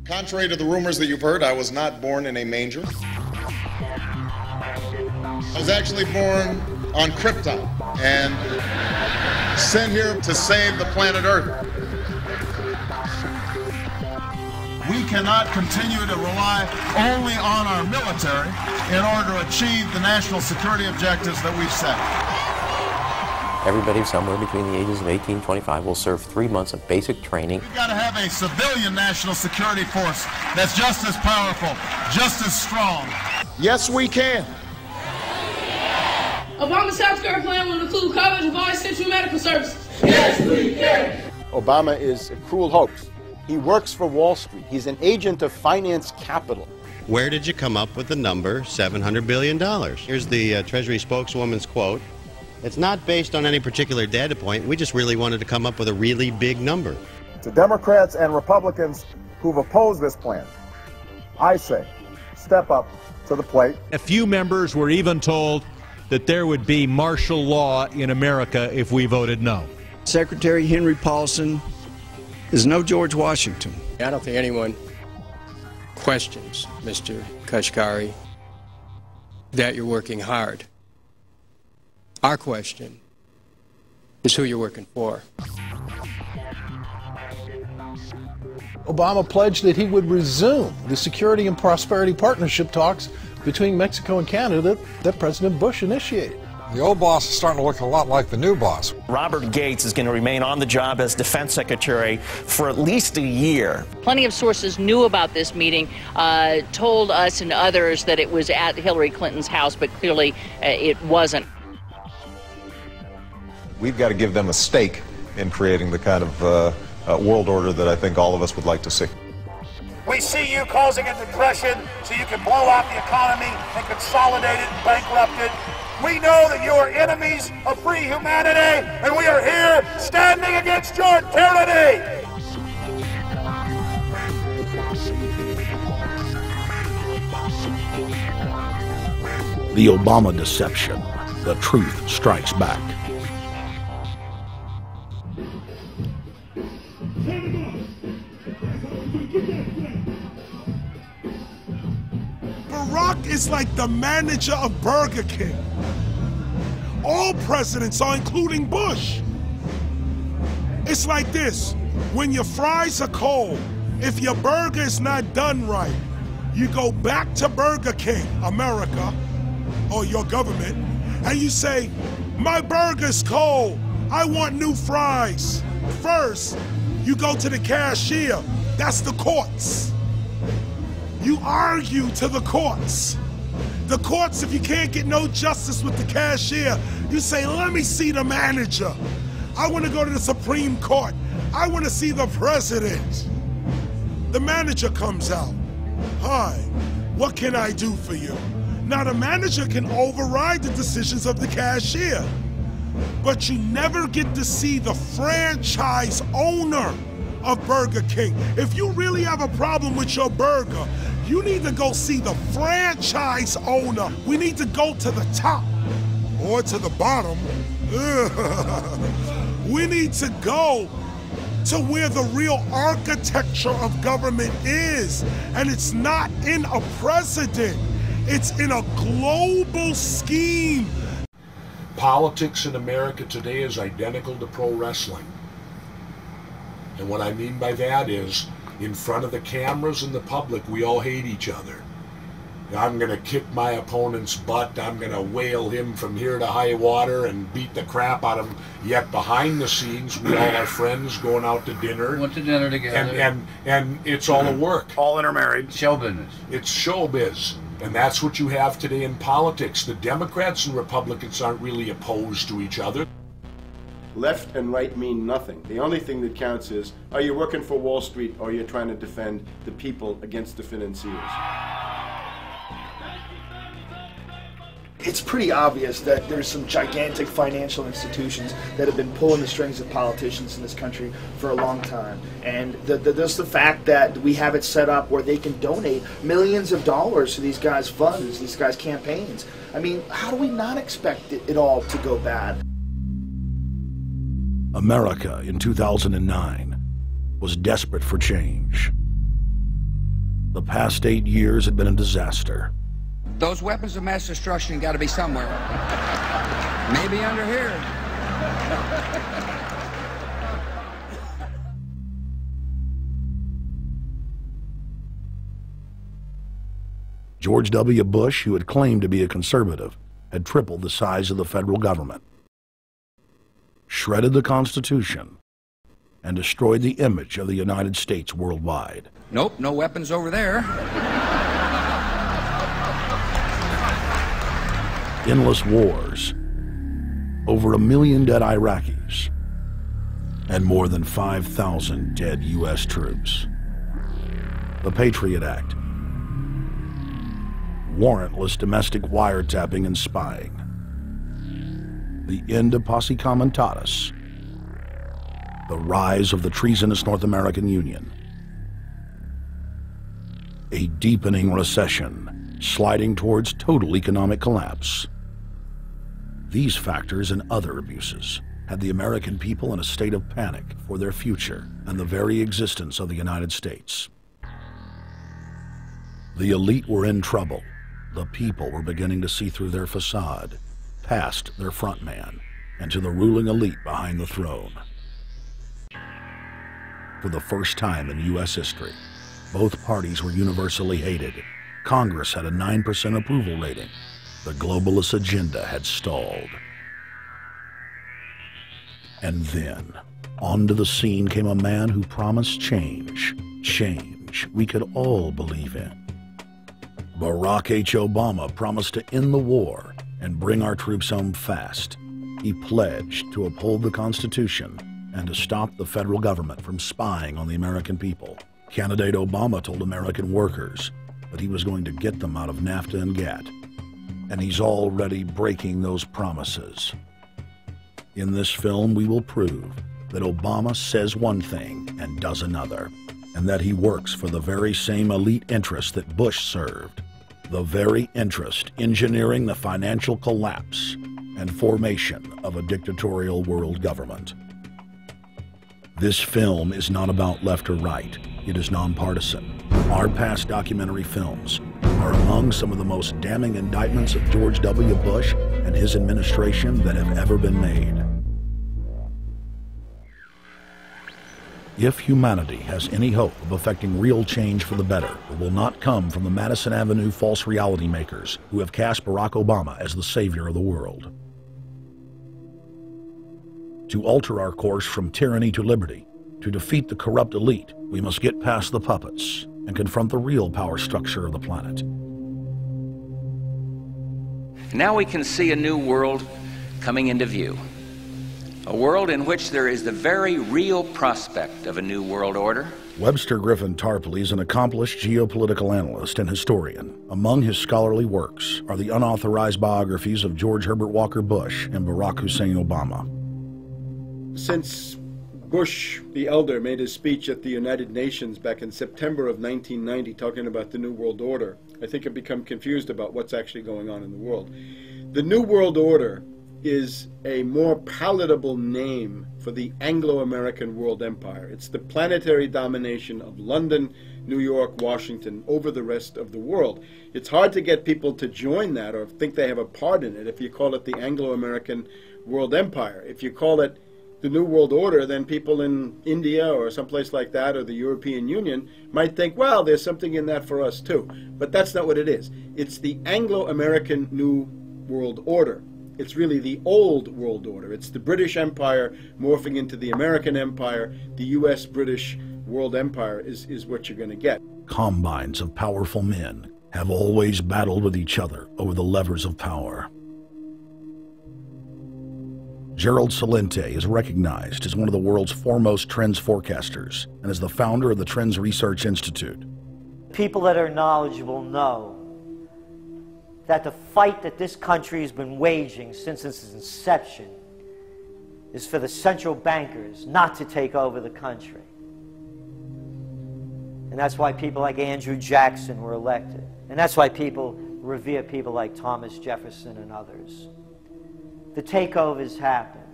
Contrary to the rumors that you've heard, I was not born in a manger. I was actually born on Krypton and sent here to save the planet Earth. We cannot continue to rely only on our military in order to achieve the national security objectives that we've set. Everybody somewhere between the ages of 18 and 25 will serve 3 months of basic training. We've got to have a civilian national security force that's just as powerful, just as strong. Yes, we can. Obama's healthcare plan will include coverage of all essential medical services. Yes, we can. Obama is a cruel hoax. He works for Wall Street. He's an agent of finance capital. Where did you come up with the number $700 billion? Here's the Treasury spokeswoman's quote. It's not based on any particular data point. We just really wanted to come up with a really big number. To Democrats and Republicans who've opposed this plan, I say, step up to the plate. A few members were even told that there would be martial law in America if we voted no. Secretary Henry Paulson is no George Washington. I don't think anyone questions, Mr. Kashkari, that you're working hard. Our question is who you're working for. Obama pledged that he would resume the Security and Prosperity Partnership talks between Mexico and Canada that President Bush initiated. The old boss is starting to look a lot like the new boss. Robert Gates is going to remain on the job as defense secretary for at least a year. Plenty of sources knew about this meeting, told us and others that it was at Hillary Clinton's house, but clearly it wasn't. We've got to give them a stake in creating the kind of world order that I think all of us would like to see. We see you causing a depression so you can blow out the economy and consolidate it and bankrupt it. We know that you are enemies of free humanity, and we are here standing against your tyranny. The Obama deception. The truth strikes back. Barack is like the manager of Burger King. All presidents are, including Bush. It's like this: when your fries are cold, if your burger is not done right, you go back to Burger King, America, or your government, and you say, my burger's cold, I want new fries. First, you go to the cashier, that's the courts. You argue to the courts. The courts, if you can't get no justice with the cashier, you say, let me see the manager. I want to go to the Supreme Court. I want to see the president. The manager comes out. Hi, what can I do for you? Now the manager can override the decisions of the cashier, but you never get to see the franchise owner of Burger King. If you really have a problem with your burger, you need to go see the franchise owner. We need to go to the top or to the bottom. We need to go to where the real architecture of government is. And it's not in a president, it's in a global scheme. Politics in America today is identical to pro wrestling. And what I mean by that is, in front of the cameras and the public, we all hate each other. I'm going to kick my opponent's butt. I'm going to whale him from here to high water and beat the crap out of him. Yet behind the scenes, we all are friends going out to dinner. Went to dinner together. And it's all a work. All intermarried. Show business. It's showbiz. And that's what you have today in politics. The Democrats and Republicans aren't really opposed to each other. Left and right mean nothing. The only thing that counts is, are you working for Wall Street or are you trying to defend the people against the financiers? It's pretty obvious that there's some gigantic financial institutions that have been pulling the strings of politicians in this country for a long time. And just the fact that we have it set up where they can donate millions of dollars to these guys' funds, these guys' campaigns. I mean, how do we not expect it all to go bad? America in 2009 was desperate for change. The past 8 years had been a disaster. Those weapons of mass destruction got to be somewhere. Maybe under here. George W. Bush, who had claimed to be a conservative, had tripled the size of the federal government, shredded the Constitution, and destroyed the image of the United States worldwide. Nope, no weapons over there. Endless wars, over 1 million dead Iraqis, and more than 5,000 dead U.S. troops. The Patriot Act, warrantless domestic wiretapping and spying, the end of Posse Comitatus, the rise of the treasonous North American Union, a deepening recession sliding towards total economic collapse. These factors and other abuses had the American people in a state of panic for their future and the very existence of the United States. The elite were in trouble. The people were beginning to see through their facade, past their front man, and to the ruling elite behind the throne. For the first time in U.S. history, both parties were universally hated. Congress had a 9% approval rating. The globalist agenda had stalled. And then, onto the scene came a man who promised change. Change we could all believe in. Barack H. Obama promised to end the war and bring our troops home fast. He pledged to uphold the Constitution and to stop the federal government from spying on the American people. Candidate Obama told American workers that he was going to get them out of NAFTA and GATT, and he's already breaking those promises. In this film, we will prove that Obama says one thing and does another, and that he works for the very same elite interests that Bush served, the very interest engineering the financial collapse and formation of a dictatorial world government. This film is not about left or right. It is nonpartisan. Our past documentary films are among some of the most damning indictments of George W. Bush and his administration that have ever been made. If humanity has any hope of effecting real change for the better, it will not come from the Madison Avenue false reality makers who have cast Barack Obama as the savior of the world. To alter our course from tyranny to liberty, to defeat the corrupt elite, we must get past the puppets and confront the real power structure of the planet. Now we can see a new world coming into view. A world in which there is the very real prospect of a new world order. Webster Griffin Tarpley is an accomplished geopolitical analyst and historian. Among his scholarly works are the unauthorized biographies of George Herbert Walker Bush and Barack Hussein Obama. Since Bush the elder made his speech at the United Nations back in September of 1990 talking about the New World Order, I think I've become confused about what's actually going on in the world. The New World Order is a more palatable name for the Anglo-American world empire. It's the planetary domination of London, New York, Washington over the rest of the world. It's hard to get people to join that or think they have a part in it if you call it the Anglo-American world empire. If you call it the New World Order, then people in India or someplace like that or the European Union might think, well, there's something in that for us too. But that's not what it is. It's the Anglo-American New World Order. It's really the old world order. It's the British Empire morphing into the American Empire. The U.S.-British world empire is what you're going to get. Combines of powerful men have always battled with each other over the levers of power. Gerald Celente is recognized as one of the world's foremost trends forecasters and is the founder of the Trends Research Institute. People that are knowledgeable know that the fight that this country has been waging since its inception is for the central bankers not to take over the country. And that's why people like Andrew Jackson were elected. And that's why people revere people like Thomas Jefferson and others. The takeover's happened,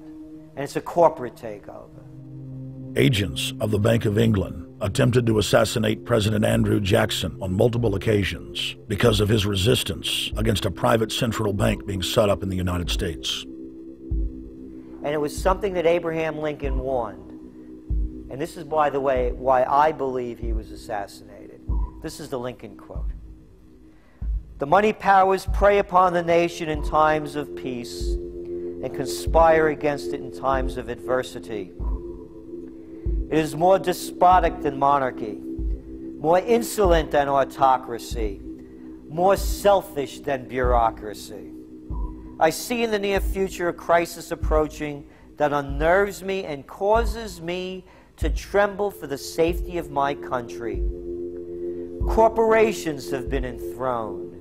and it's a corporate takeover. Agents of the Bank of England, attempted to assassinate President Andrew Jackson on multiple occasions because of his resistance against a private central bank being set up in the United States. And it was something that Abraham Lincoln warned. And this is, by the way, why I believe he was assassinated. This is the Lincoln quote. "The money powers prey upon the nation in times of peace and conspire against it in times of adversity. It is more despotic than monarchy, more insolent than autocracy, more selfish than bureaucracy. I see in the near future a crisis approaching that unnerves me and causes me to tremble for the safety of my country. Corporations have been enthroned.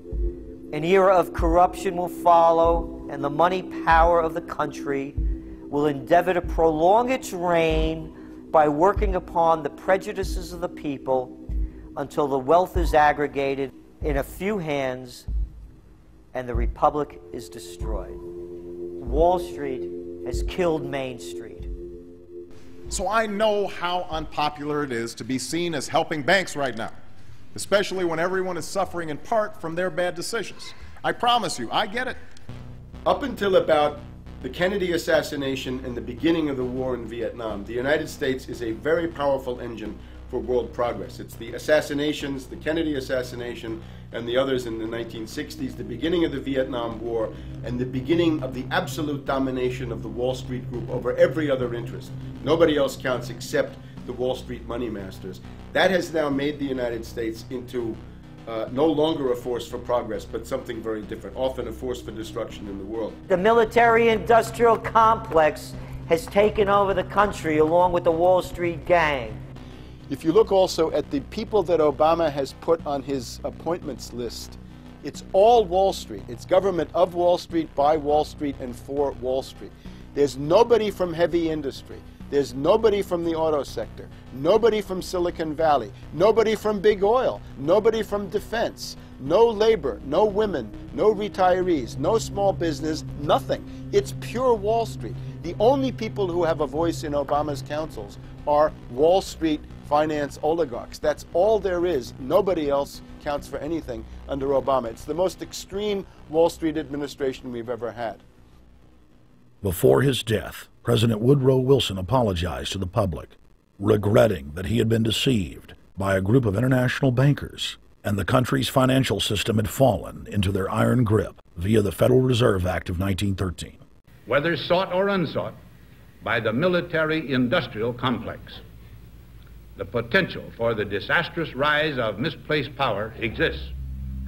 An era of corruption will follow, and the money power of the country will endeavor to prolong its reign by working upon the prejudices of the people until the wealth is aggregated in a few hands and the republic is destroyed. Wall Street has killed Main Street." So I know how unpopular it is to be seen as helping banks right now, especially when everyone is suffering in part from their bad decisions. I promise you, I get it. Up until about the Kennedy assassination and the beginning of the war in Vietnam, the United States is a very powerful engine for world progress. It's the assassinations, the Kennedy assassination, and the others in the 1960s, the beginning of the Vietnam War, and the beginning of the absolute domination of the Wall Street group over every other interest. Nobody else counts except the Wall Street money masters. That has now made the United States into no longer a force for progress, but something very different, often a force for destruction in the world. The military-industrial complex has taken over the country along with the Wall Street gang. If you look also at the people that Obama has put on his appointments list, it's all Wall Street. It's government of Wall Street, by Wall Street, and for Wall Street. There's nobody from heavy industry. There's nobody from the auto sector, nobody from Silicon Valley, nobody from big oil, nobody from defense, no labor, no women, no retirees, no small business, nothing. It's pure Wall Street. The only people who have a voice in Obama's councils are Wall Street finance oligarchs. That's all there is. Nobody else counts for anything under Obama. It's the most extreme Wall Street administration we've ever had. Before his death, President Woodrow Wilson apologized to the public, regretting that he had been deceived by a group of international bankers and the country's financial system had fallen into their iron grip via the Federal Reserve Act of 1913. Whether sought or unsought by the military-industrial complex, the potential for the disastrous rise of misplaced power exists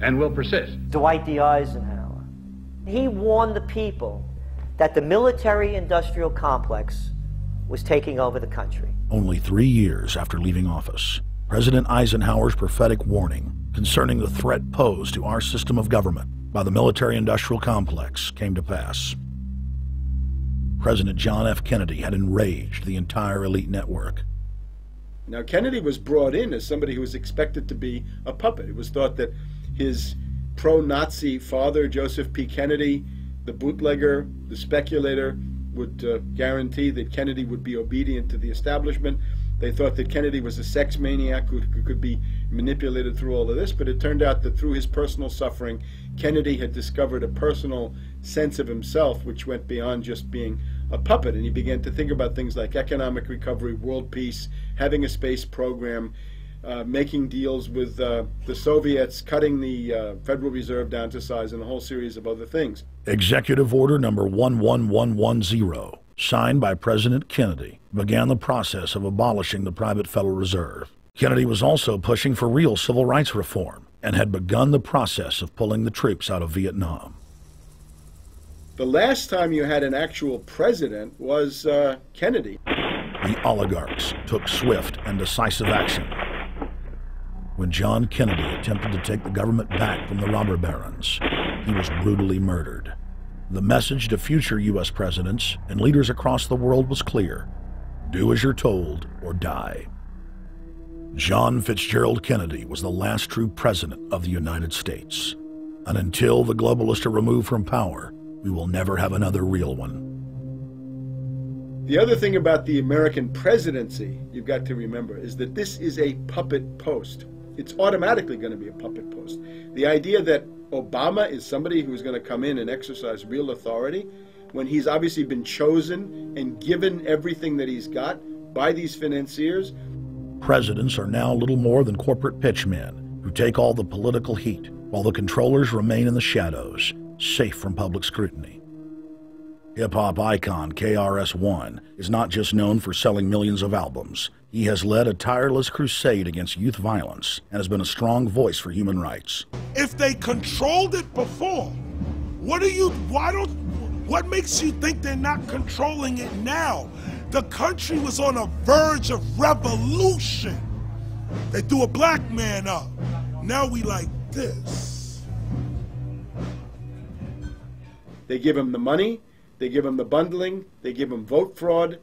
and will persist. Dwight D. Eisenhower, he warned the people that the military-industrial complex was taking over the country. Only 3 years after leaving office, President Eisenhower's prophetic warning concerning the threat posed to our system of government by the military-industrial complex came to pass. President John F. Kennedy had enraged the entire elite network. Now, Kennedy was brought in as somebody who was expected to be a puppet. It was thought that his pro-Nazi father, Joseph P. Kennedy, the bootlegger, the speculator, would guarantee that Kennedy would be obedient to the establishment. They thought that Kennedy was a sex maniac who could be manipulated through all of this, but it turned out that through his personal suffering, Kennedy had discovered a personal sense of himself which went beyond just being a puppet, and he began to think about things like economic recovery, world peace, having a space program, making deals with the Soviets, cutting the Federal Reserve down to size, and a whole series of other things. Executive Order number 11110, signed by President Kennedy, began the process of abolishing the private Federal Reserve. Kennedy was also pushing for real civil rights reform and had begun the process of pulling the troops out of Vietnam. The last time you had an actual president was Kennedy. The oligarchs took swift and decisive action. When John Kennedy attempted to take the government back from the robber barons, he was brutally murdered. The message to future U.S. presidents and leaders across the world was clear: do as you're told or die. John Fitzgerald Kennedy was the last true president of the United States. And until the globalists are removed from power, we will never have another real one. The other thing about the American presidency you've got to remember is that this is a puppet post. It's automatically going to be a puppet post. The idea that Obama is somebody who's going to come in and exercise real authority when he's obviously been chosen and given everything that he's got by these financiers. Presidents are now little more than corporate pitchmen who take all the political heat, while the controllers remain in the shadows, safe from public scrutiny. Hip-hop icon KRS-One is not just known for selling millions of albums. He has led a tireless crusade against youth violence and has been a strong voice for human rights. If they controlled it before, what makes you think they're not controlling it now? The country was on a verge of revolution. They threw a black man up. Now we like this. They give him the money, they give him the bundling, they give him vote fraud,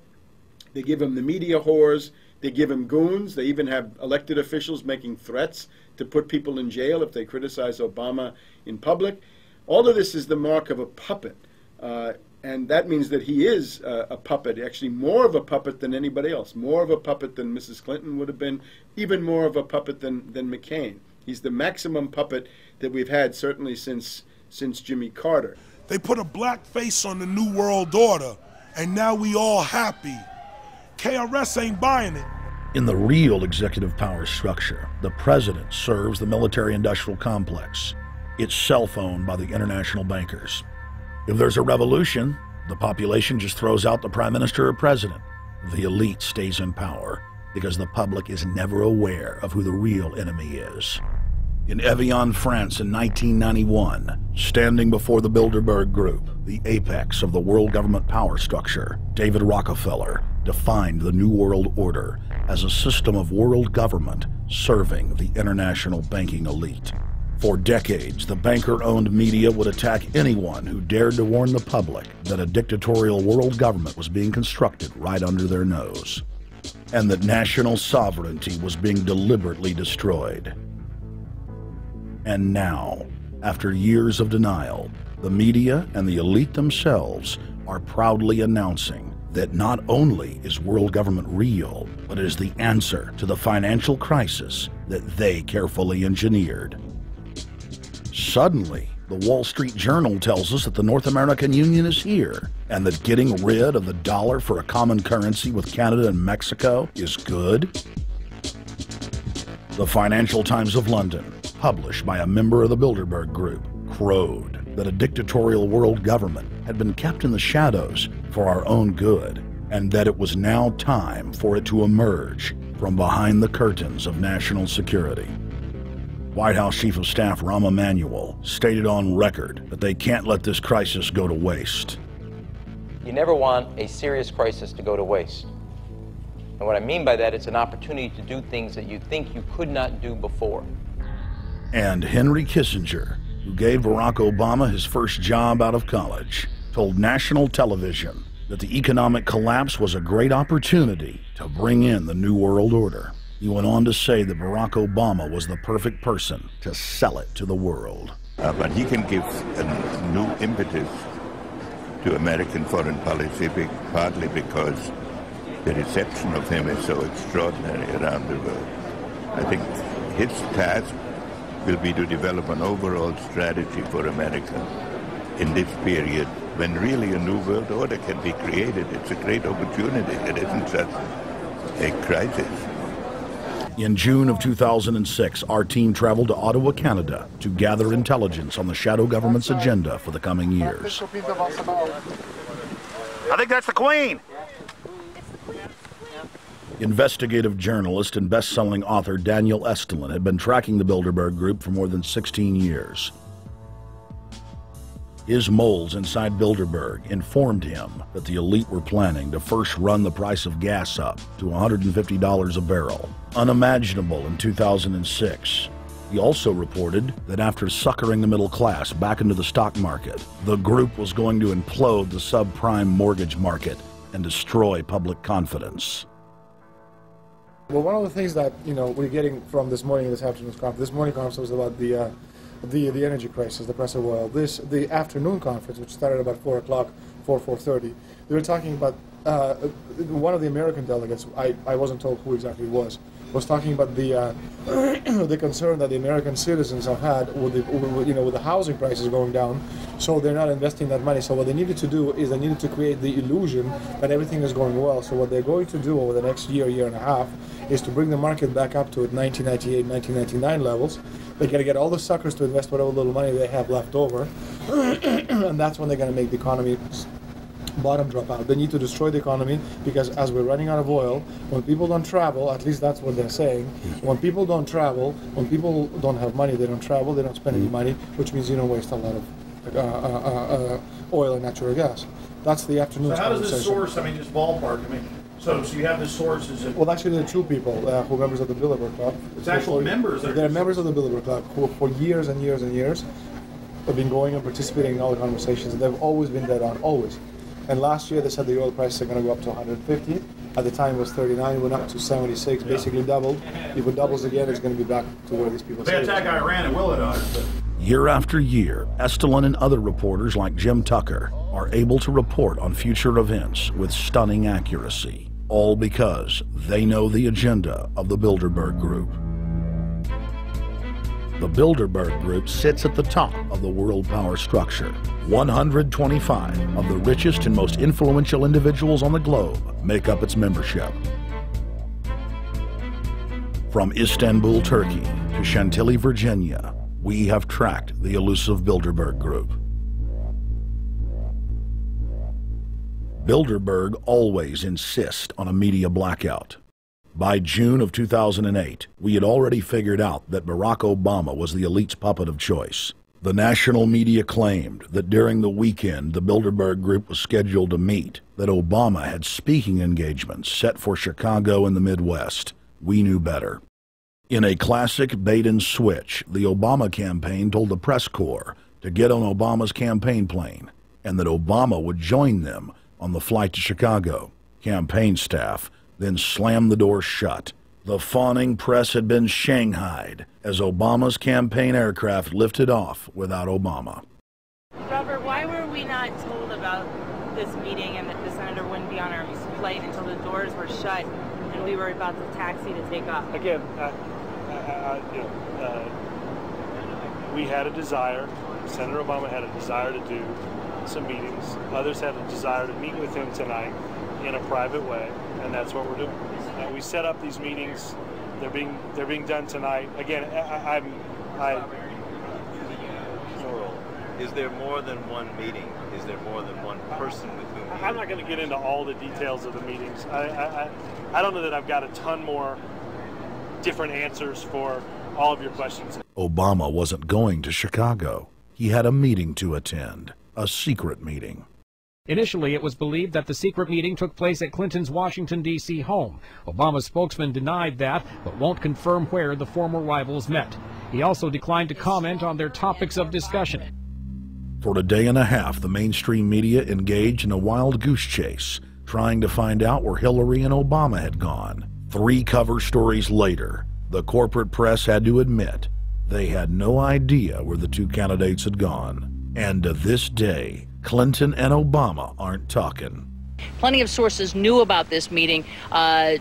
they give him the media whores, they give him goons, they even have elected officials making threats to put people in jail if they criticize Obama in public. All of this is the mark of a puppet. And that means that he is a puppet, actually more of a puppet than anybody else, more of a puppet than Mrs. Clinton would have been, even more of a puppet than McCain. He's the maximum puppet that we've had certainly since Jimmy Carter. They put a black face on the New World Order, and now we all happy. KRS ain't buying it. In the real executive power structure, the president serves the military-industrial complex, itself owned by the international bankers. If there's a revolution, the population just throws out the prime minister or president. The elite stays in power because the public is never aware of who the real enemy is. In Evian, France in 1991, standing before the Bilderberg Group, the apex of the world government power structure, David Rockefeller defined the New World Order as a system of world government serving the international banking elite. For decades, the banker-owned media would attack anyone who dared to warn the public that a dictatorial world government was being constructed right under their nose, and that national sovereignty was being deliberately destroyed. And now, after years of denial, the media and the elite themselves are proudly announcing that not only is world government real, but it is the answer to the financial crisis that they carefully engineered. Suddenly, the Wall Street Journal tells us that the North American Union is here, and that getting rid of the dollar for a common currency with Canada and Mexico is good. The Financial Times of London, published by a member of the Bilderberg Group, crowed that a dictatorial world government had been kept in the shadows for our own good, and that it was now time for it to emerge from behind the curtains of national security. White House Chief of Staff Rahm Emanuel stated on record that they can't let this crisis go to waste. You never want a serious crisis to go to waste. And what I mean by that, it's an opportunity to do things that you think you could not do before. And Henry Kissinger, who gave Barack Obama his first job out of college, told national television that the economic collapse was a great opportunity to bring in the New World Order. He went on to say that Barack Obama was the perfect person to sell it to the world. But he can give a new impetus to American foreign policy, partly because the reception of him is so extraordinary around the world. I think his task will be to develop an overall strategy for America in this period when really a new world order can be created. It's a great opportunity. It isn't just a crisis. In June of 2006, our team traveled to Ottawa, Canada, to gather intelligence on the shadow government's agenda for the coming years. I think that's the Queen. Investigative journalist and best-selling author Daniel Estulin had been tracking the Bilderberg Group for more than 16 years. His moles inside Bilderberg informed him that the elite were planning to first run the price of gas up to $150 a barrel, unimaginable in 2006. He also reported that after suckering the middle class back into the stock market, the group was going to implode the subprime mortgage market and destroy public confidence. Well, one of the things that we're getting from this morning and this afternoon's conference, this morning conference was about the energy crisis, the price of oil. The afternoon conference, which started about 4 o'clock, 4:30, they were talking about one of the American delegates, I wasn't told who exactly it was talking about the the concern that the American citizens have had with the housing prices going down, so they're not investing that money. So what they needed to do is they needed to create the illusion that everything is going well. So what they're going to do over the next year and a half is to bring the market back up to 1998, 1999 levels. They're going to get all the suckers to invest whatever little money they have left over, and that's when they're going to make the economy bottom drop out. They need to destroy the economy because as we're running out of oil, when people don't travel, at least that's what they're saying, when people don't travel, when people don't have money, they don't travel, they don't spend any money, which means you don't waste a lot of oil and natural gas. That's the afternoon. So how does this source, I mean, just ballpark, I mean, so you have this source, is it? Well, actually there are two people who are members of the Bilderberg Club. It's actual members? They're members of the Bilderberg Club who for years and years and years have been going and participating in all the conversations, and they've always been dead on, always. And last year they said the oil prices are going to go up to 150. At the time it was 39. It went up to 76, basically doubled. If it doubles again, it's going to be back to where these people say. They attack Iran and will it on it. Year after year, Estelin and other reporters like Jim Tucker are able to report on future events with stunning accuracy, all because they know the agenda of the Bilderberg Group. The Bilderberg Group sits at the top of the world power structure. 125 of the richest and most influential individuals on the globe make up its membership. From Istanbul, Turkey to Chantilly, Virginia, we have tracked the elusive Bilderberg Group. Bilderberg always insist on a media blackout. By June of 2008, we had already figured out that Barack Obama was the elite's puppet of choice. The national media claimed that during the weekend the Bilderberg Group was scheduled to meet, that Obama had speaking engagements set for Chicago and the Midwest. We knew better. In a classic bait and switch, the Obama campaign told the press corps to get on Obama's campaign plane, and that Obama would join them on the flight to Chicago. Campaign staff then slammed the door shut. The fawning press had been shanghaied as Obama's campaign aircraft lifted off without Obama. Robert, why were we not told about this meeting and that the senator wouldn't be on our flight until the doors were shut and we were about to taxi to take off? Again, we had a desire, Senator Obama had a desire to do some meetings. Others had a desire to meet with him tonight in a private way, and that's what we're doing. We set up these meetings. They're being done tonight. Again, Is there more than one meeting? Is there more than one person with whom I'm not going to get into all the details of the meetings. I don't know that I've got a ton more different answers for all of your questions. Obama wasn't going to Chicago. He had a meeting to attend, a secret meeting. Initially, it was believed that the secret meeting took place at Clinton's Washington, D.C. home. Obama's spokesman denied that, but won't confirm where the former rivals met. He also declined to comment on their topics of discussion. For a day and a half, the mainstream media engaged in a wild goose chase, trying to find out where Hillary and Obama had gone. 3 cover stories later, the corporate press had to admit they had no idea where the two candidates had gone. And to this day, Clinton and Obama aren't talking. Plenty of sources knew about this meeting,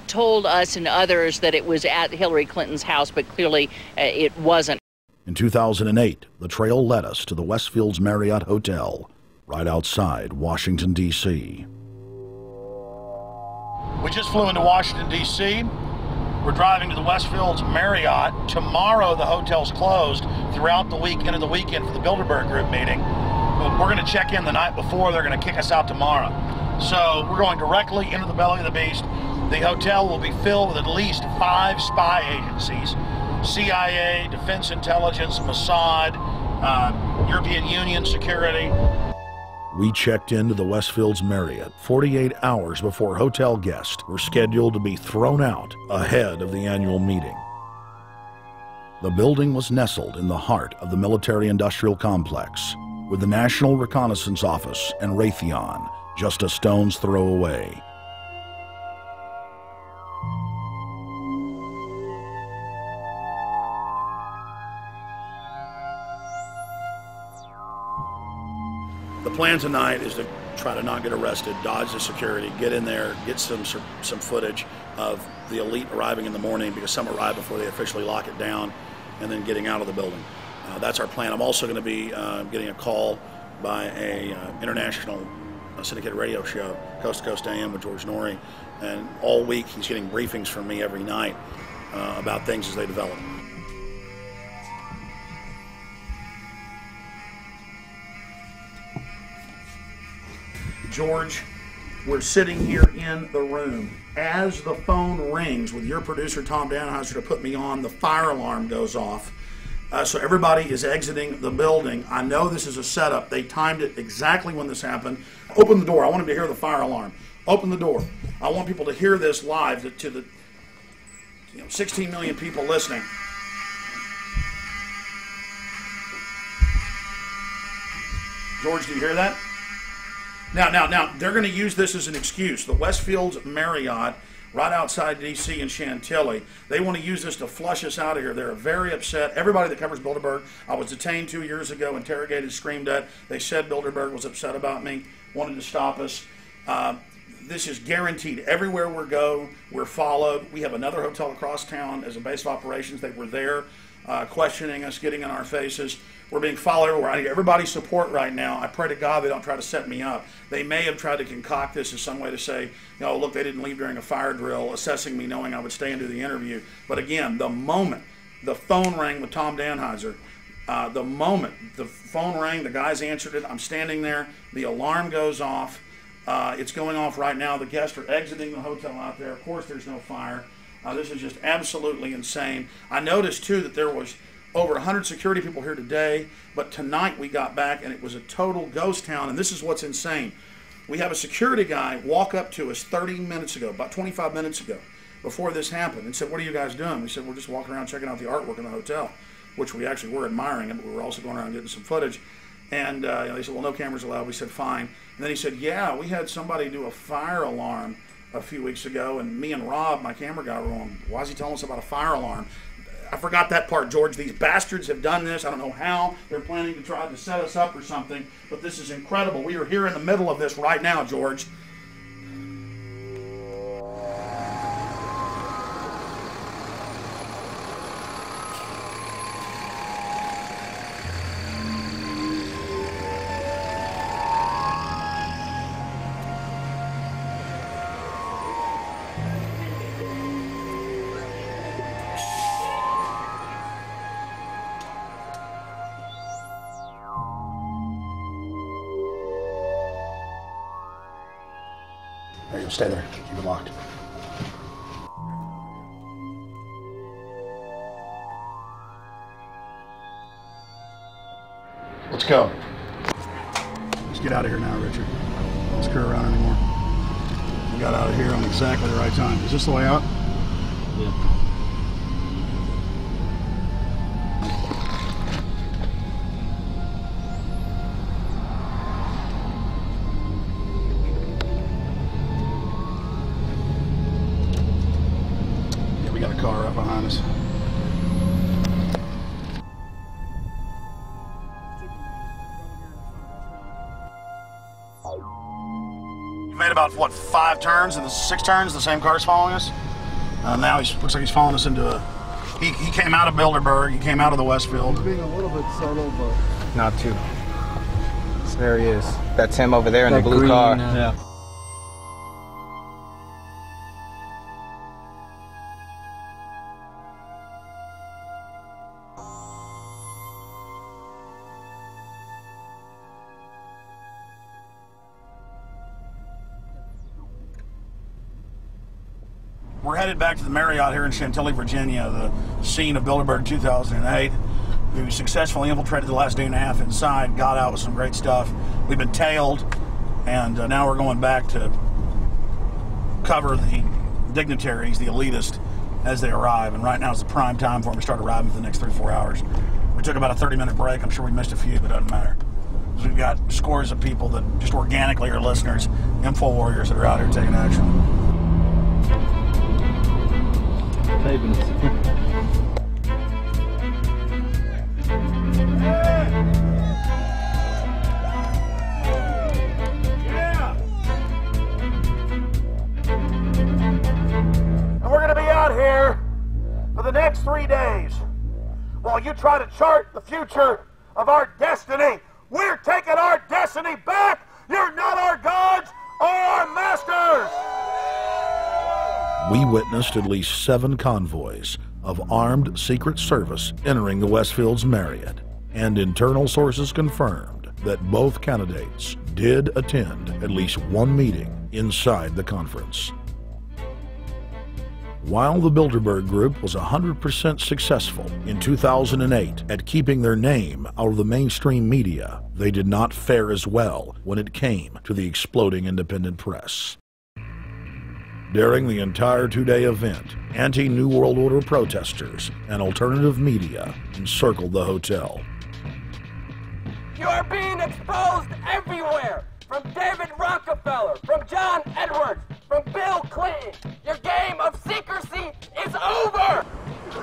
told us and others that it was at Hillary Clinton's house, but clearly it wasn't. In 2008, the trail led us to the Westfields Marriott Hotel, right outside Washington, D.C. We just flew into Washington, D.C. We're driving to the Westfields Marriott. Tomorrow, the hotel's closed throughout the week into the weekend for the Bilderberg Group meeting. We're going to check in the night before. They're going to kick us out tomorrow. So we're going directly into the belly of the beast. The hotel will be filled with at least 5 spy agencies. CIA, Defense Intelligence, Mossad, European Union Security. We checked into the Westfields Marriott 48 hours before hotel guests were scheduled to be thrown out ahead of the annual meeting. The building was nestled in the heart of the military-industrial complex, with the National Reconnaissance Office and Raytheon just a stone's throw away. The plan tonight is to try to not get arrested, dodge the security, get in there, get some footage of the elite arriving in the morning, because some arrive before they officially lock it down, and then getting out of the building. That's our plan. I'm also going to be getting a call by a international syndicated radio show, Coast to Coast AM with George Noory, and all week he's getting briefings from me every night about things as they develop. George, we're sitting here in the room. As the phone rings with your producer, Tom Danheiser, to put me on, the fire alarm goes off. So everybody is exiting the building. I know this is a setup. They timed it exactly when this happened. Open the door. I want them to hear the fire alarm. Open the door. I want people to hear this live to the 16 million people listening. George, do you hear that? Now, they're going to use this as an excuse. The Westfields Marriott, right outside D.C. in Chantilly, they want to use this to flush us out of here. They're very upset. Everybody that covers Bilderberg, I was detained 2 years ago, interrogated, screamed at. They said Bilderberg was upset about me, wanted to stop us. This is guaranteed. Everywhere we go, we're followed. We have another hotel across town as a base of operations. They were there questioning us, getting in our faces. We're being followed everywhere. I need everybody's support right now. I pray to God they don't try to set me up. They may have tried to concoct this as some way to say, look, they didn't leave during a fire drill, assessing me knowing I would stay and do the interview. But again, the moment the phone rang with Tom Danheiser, the moment the phone rang, the guys answered it, I'm standing there, the alarm goes off. It's going off right now. The guests are exiting the hotel out there. Of course, there's no fire. This is just absolutely insane. I noticed, too, that there was over 100 security people here today, but tonight we got back and it was a total ghost town, and this is what's insane. We have a security guy walk up to us 30 minutes ago, about 25 minutes ago, before this happened, and said, "What are you guys doing?" We said, "We're just walking around checking out the artwork in the hotel," which we actually were admiring, but we were also going around getting some footage. And they said, "Well, no cameras allowed." We said, "Fine." And then he said, "Yeah, we had somebody do a fire alarm a few weeks ago, and me and Rob, my camera guy, were going, why is he telling us about a fire alarm?" I forgot that part, George. These bastards have done this. I don't know how. They're planning to try to set us up or something, but this is incredible. We are here in the middle of this right now, George. Stay there. Keep it locked. Let's go. Let's get out of here now, Richard. Don't screw around anymore. We got out of here on exactly the right time. Is this the way out? Yeah. Car right behind us. You made about, what, 5 turns and 6 turns? The same car's following us? Now looks like he's following us into a... He came out of Bilderberg, he came out of the Westfield. He's being a little bit subtle, but... Not too. So there he is. That's him over there in the blue green, car. Yeah. We're headed back to the Marriott here in Chantilly, Virginia, the scene of Bilderberg 2008. We successfully infiltrated the last day and a half inside, got out with some great stuff. We've been tailed, and now we're going back to cover the dignitaries, the elitists, as they arrive. And right now is the prime time for them to start arriving for the next 3 or 4 hours. We took about a 30-minute break. I'm sure we missed a few, but it doesn't matter. So we've got scores of people that just organically are listeners, info warriors that are out here taking action. Yeah! next 3 days, while you try to chart the future of our destiny, we're taking our destiny back. You're not our gods or our masters. We witnessed at least 7 convoys of armed Secret Service entering the Westfield's Marriott, and internal sources confirmed that both candidates did attend at least one meeting inside the conference. While the Bilderberg Group was 100% successful in 2008 at keeping their name out of the mainstream media, they did not fare as well when it came to the exploding independent press. During the entire 2-day event, anti-New World Order protesters and alternative media encircled the hotel. You are being exposed everywhere! From David Rockefeller, from John Edwards, from Bill Clinton. Your game of secrecy is over!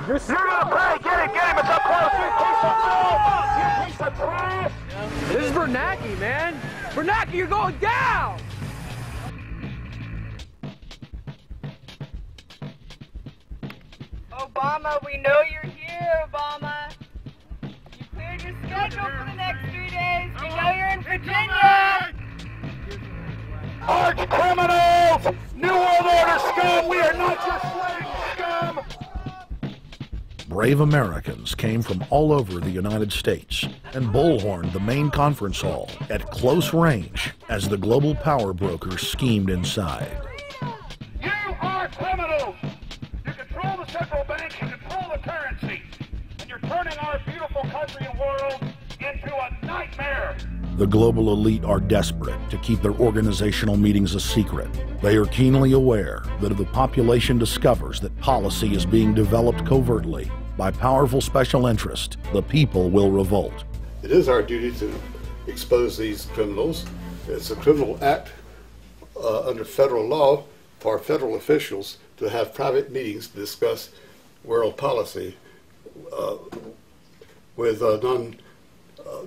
You're gonna pay! Get him! It's up close! You piece of trash! This is Bernanke, man! Bernanke, you're going down! Obama, we know you're here, Obama. You cleared your schedule for the next 3 days. We know you're in Virginia. Arch criminals! New World Order scum! We are not your slave scum! Brave Americans came from all over the United States and bullhorned the main conference hall at close range as the global power brokers schemed inside. You are criminals! You control the central bank, you control the currency, and you're turning our beautiful country and world into a nightmare! The global elite are desperate to keep their organizational meetings a secret. They are keenly aware that if the population discovers that policy is being developed covertly by powerful special interest, the people will revolt. It is our duty to expose these criminals. It's a criminal act under federal law for federal officials to have private meetings to discuss world policy with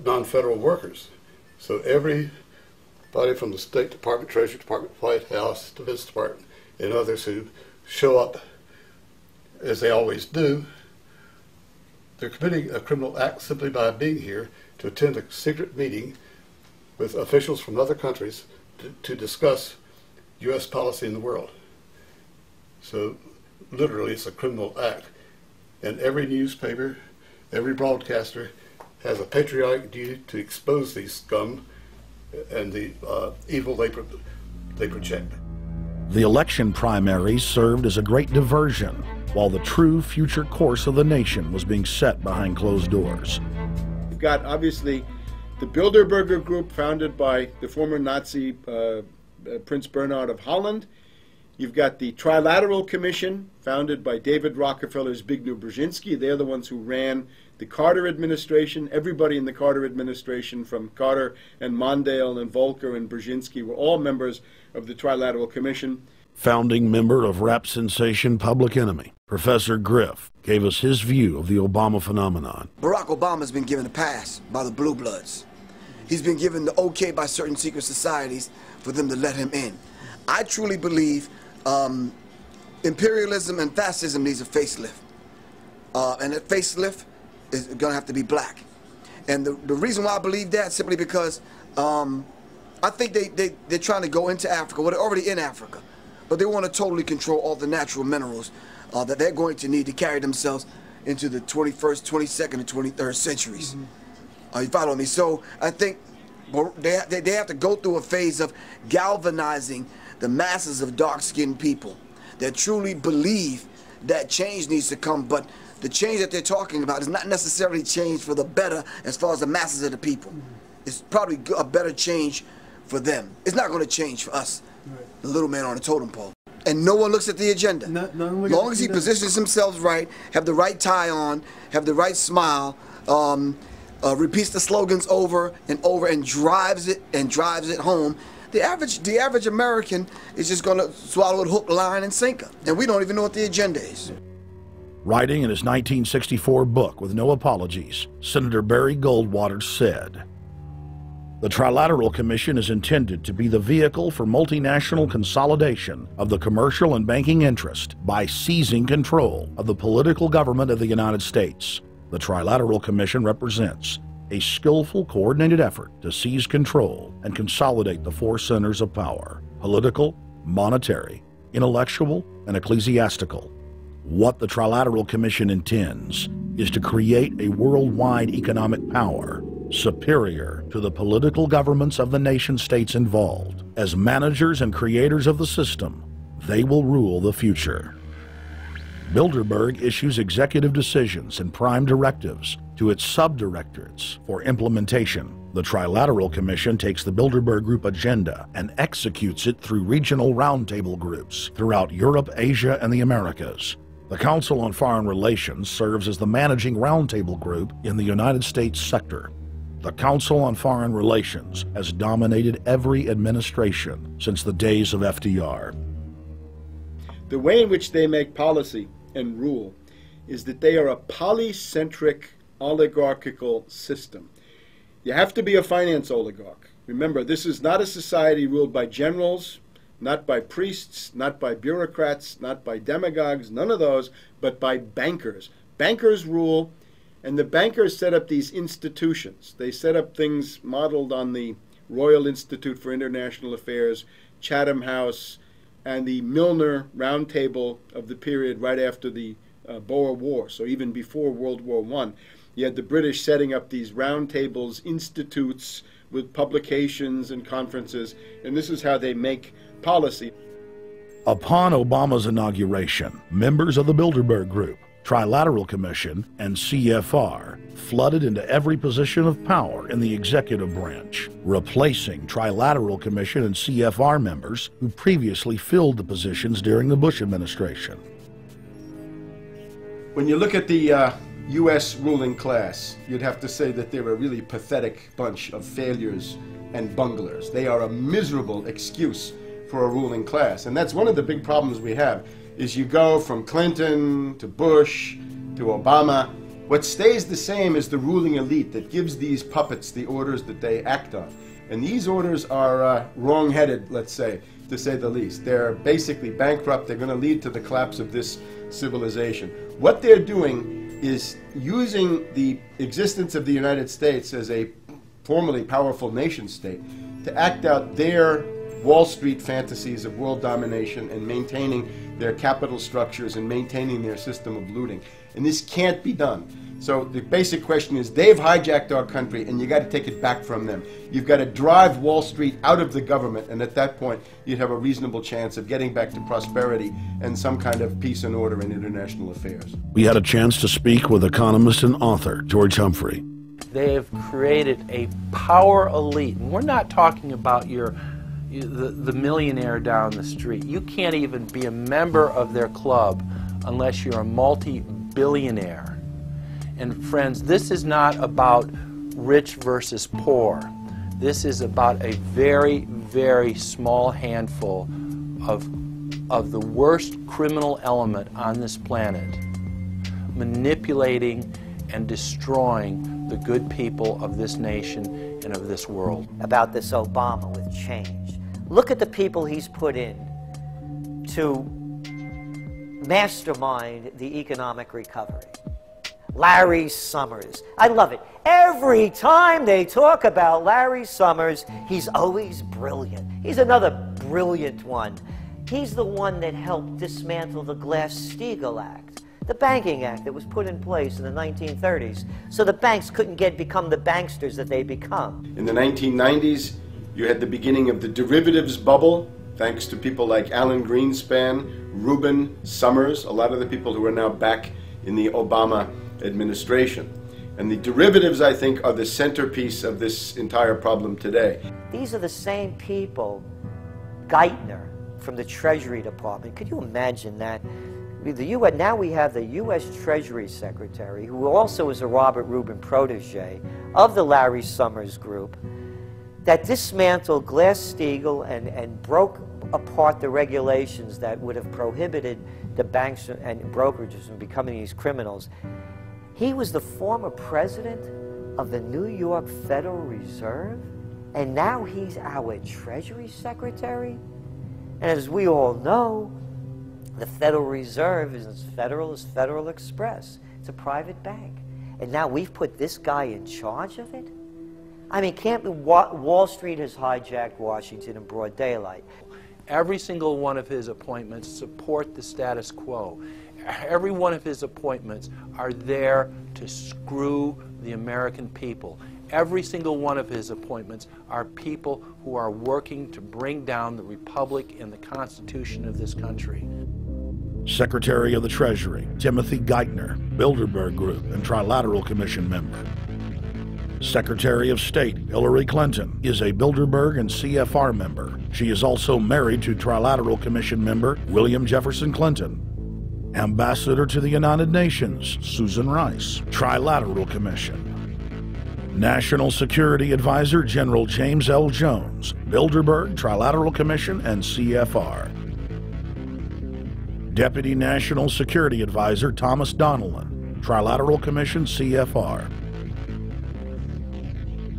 non-federal workers. So everybody from the State Department, Treasury Department, White House, Defense Department, and others who show up, as they always do, they're committing a criminal act simply by being here to attend a secret meeting with officials from other countries to discuss U.S. policy in the world. So literally it's a criminal act. And every newspaper, every broadcaster has a patriotic duty to expose these scum and the evil they project. The election primaries served as a great diversion, while the true future course of the nation was being set behind closed doors. You've got, obviously, the Bilderberger Group, founded by the former Nazi Prince Bernhard of Holland. You've got the Trilateral Commission, founded by David Rockefeller's Zbigniew Brzezinski. They're the ones who ran the Carter administration. Everybody in the Carter administration, from Carter and Mondale and Volcker and Brzezinski, were all members of the Trilateral Commission. Founding member of rap sensation Public Enemy, Professor Griff, gave us his view of the Obama phenomenon. Barack Obama's been given a pass by the Blue Bloods. He's been given the okay by certain secret societies for them to let him in. I truly believe imperialism and fascism needs a facelift. And that facelift is going to have to be black. And the reason why I believe that, simply because I think they're trying to go into Africa. Well, they're already in Africa. But they want to totally control all the natural minerals that they're going to need to carry themselves into the 21st, 22nd, and 23rd centuries. You follow me? So I think they have to go through a phase of galvanizing the masses of dark-skinned people that truly believe that change needs to come, but the change that they're talking about is not necessarily change for the better as far as the masses of the people. It's probably a better change for them. It's not going to change for us, the little man on the totem pole. And no one looks at the agenda. Long as he positions himself right, have the right tie on, have the right smile, repeats the slogans over and over and drives it home, the average American is just going to swallow it hook, line, and sinker. And we don't even know what the agenda is. Writing in his 1964 book, With No Apologies, Senator Barry Goldwater said, The Trilateral Commission is intended to be the vehicle for multinational consolidation of the commercial and banking interest by seizing control of the political government of the United States. The Trilateral Commission represents a skillful, coordinated effort to seize control and consolidate the four centers of power: political, monetary, intellectual, and ecclesiastical. What the Trilateral Commission intends is to create a worldwide economic power superior to the political governments of the nation-states involved. As managers and creators of the system, they will rule the future. Bilderberg issues executive decisions and prime directives to its subdirectorates for implementation. The Trilateral Commission takes the Bilderberg Group agenda and executes it through regional roundtable groups throughout Europe, Asia, and the Americas. The Council on Foreign Relations serves as the managing roundtable group in the United States sector. The Council on Foreign Relations has dominated every administration since the days of FDR. The way in which they make policy and rule is that they are a polycentric oligarchical system. You have to be a finance oligarch. Remember, this is not a society ruled by generals, not by priests, not by bureaucrats, not by demagogues, none of those, but by bankers. Bankers rule, and the bankers set up these institutions. They set up things modeled on the Royal Institute for International Affairs, Chatham House, and the Milner Round Table of the period right after the Boer War, so even before World War I. You had the British setting up these round tables, institutes with publications and conferences, and this is how they make policy. Upon Obama's inauguration, members of the Bilderberg Group, Trilateral Commission, and CFR flooded into every position of power in the executive branch, replacing Trilateral Commission and CFR members who previously filled the positions during the Bush administration. When you look at the U.S. ruling class, you'd have to say that they're a really pathetic bunch of failures and bunglers. They are a miserable excuse for a ruling class, and that's one of the big problems we have. Is you go from Clinton to Bush to Obama. What stays the same is the ruling elite that gives these puppets the orders that they act on. And these orders are wrong-headed, let's say the least. They're basically bankrupt. They're going to lead to the collapse of this civilization. What they're doing is using the existence of the United States as a formerly powerful nation state to act out their Wall Street fantasies of world domination and maintaining their capital structures and maintaining their system of looting. And this can't be done. So the basic question is, they've hijacked our country and you got to take it back from them. You've got to drive Wall Street out of the government, and at that point you'd have a reasonable chance of getting back to prosperity and some kind of peace and order in international affairs. We had a chance to speak with economist and author George Humphrey. They have created a power elite, and we're not talking about the millionaire down the street. You can't even be a member of their club unless you're a multi-billionaire. And friends, this is not about rich versus poor. This is about a very, very small handful of the worst criminal element on this planet, manipulating and destroying the good people of this nation and of this world. About this Obama with change. Look at the people he's put in to mastermind the economic recovery. Larry Summers. I love it. Every time they talk about Larry Summers, he's always brilliant. He's another brilliant one. He's the one that helped dismantle the Glass-Steagall Act, the banking act that was put in place in the 1930s, so the banks couldn't become the banksters that they become. In the 1990s, you had the beginning of the derivatives bubble, thanks to people like Alan Greenspan, Rubin, Summers, a lot of the people who are now back in the Obama administration. And the derivatives, I think, are the centerpiece of this entire problem today. These are the same people, Geithner from the Treasury Department. Could you imagine that? Now we have the U.S. Treasury Secretary, who also is a Robert Rubin protege of the Larry Summers Group, that dismantled Glass-Steagall and broke apart the regulations that would have prohibited the banks and brokerages from becoming these criminals. He was the former president of the New York Federal Reserve. And now he's our Treasury Secretary? And as we all know, the Federal Reserve is as federal as Federal Express. It's a private bank. And now we've put this guy in charge of it? I mean, Wall Street has hijacked Washington in broad daylight. Every single one of his appointments support the status quo. Every one of his appointments are there to screw the American people. Every single one of his appointments are people who are working to bring down the Republic and the Constitution of this country. Secretary of the Treasury, Timothy Geithner, Bilderberg Group and Trilateral Commission member. Secretary of State, Hillary Clinton, is a Bilderberg and CFR member. She is also married to Trilateral Commission member William Jefferson Clinton. Ambassador to the United Nations, Susan Rice, Trilateral Commission. National Security Advisor General James L. Jones, Bilderberg, Trilateral Commission, and CFR. Deputy National Security Advisor Thomas Donilon, Trilateral Commission, CFR.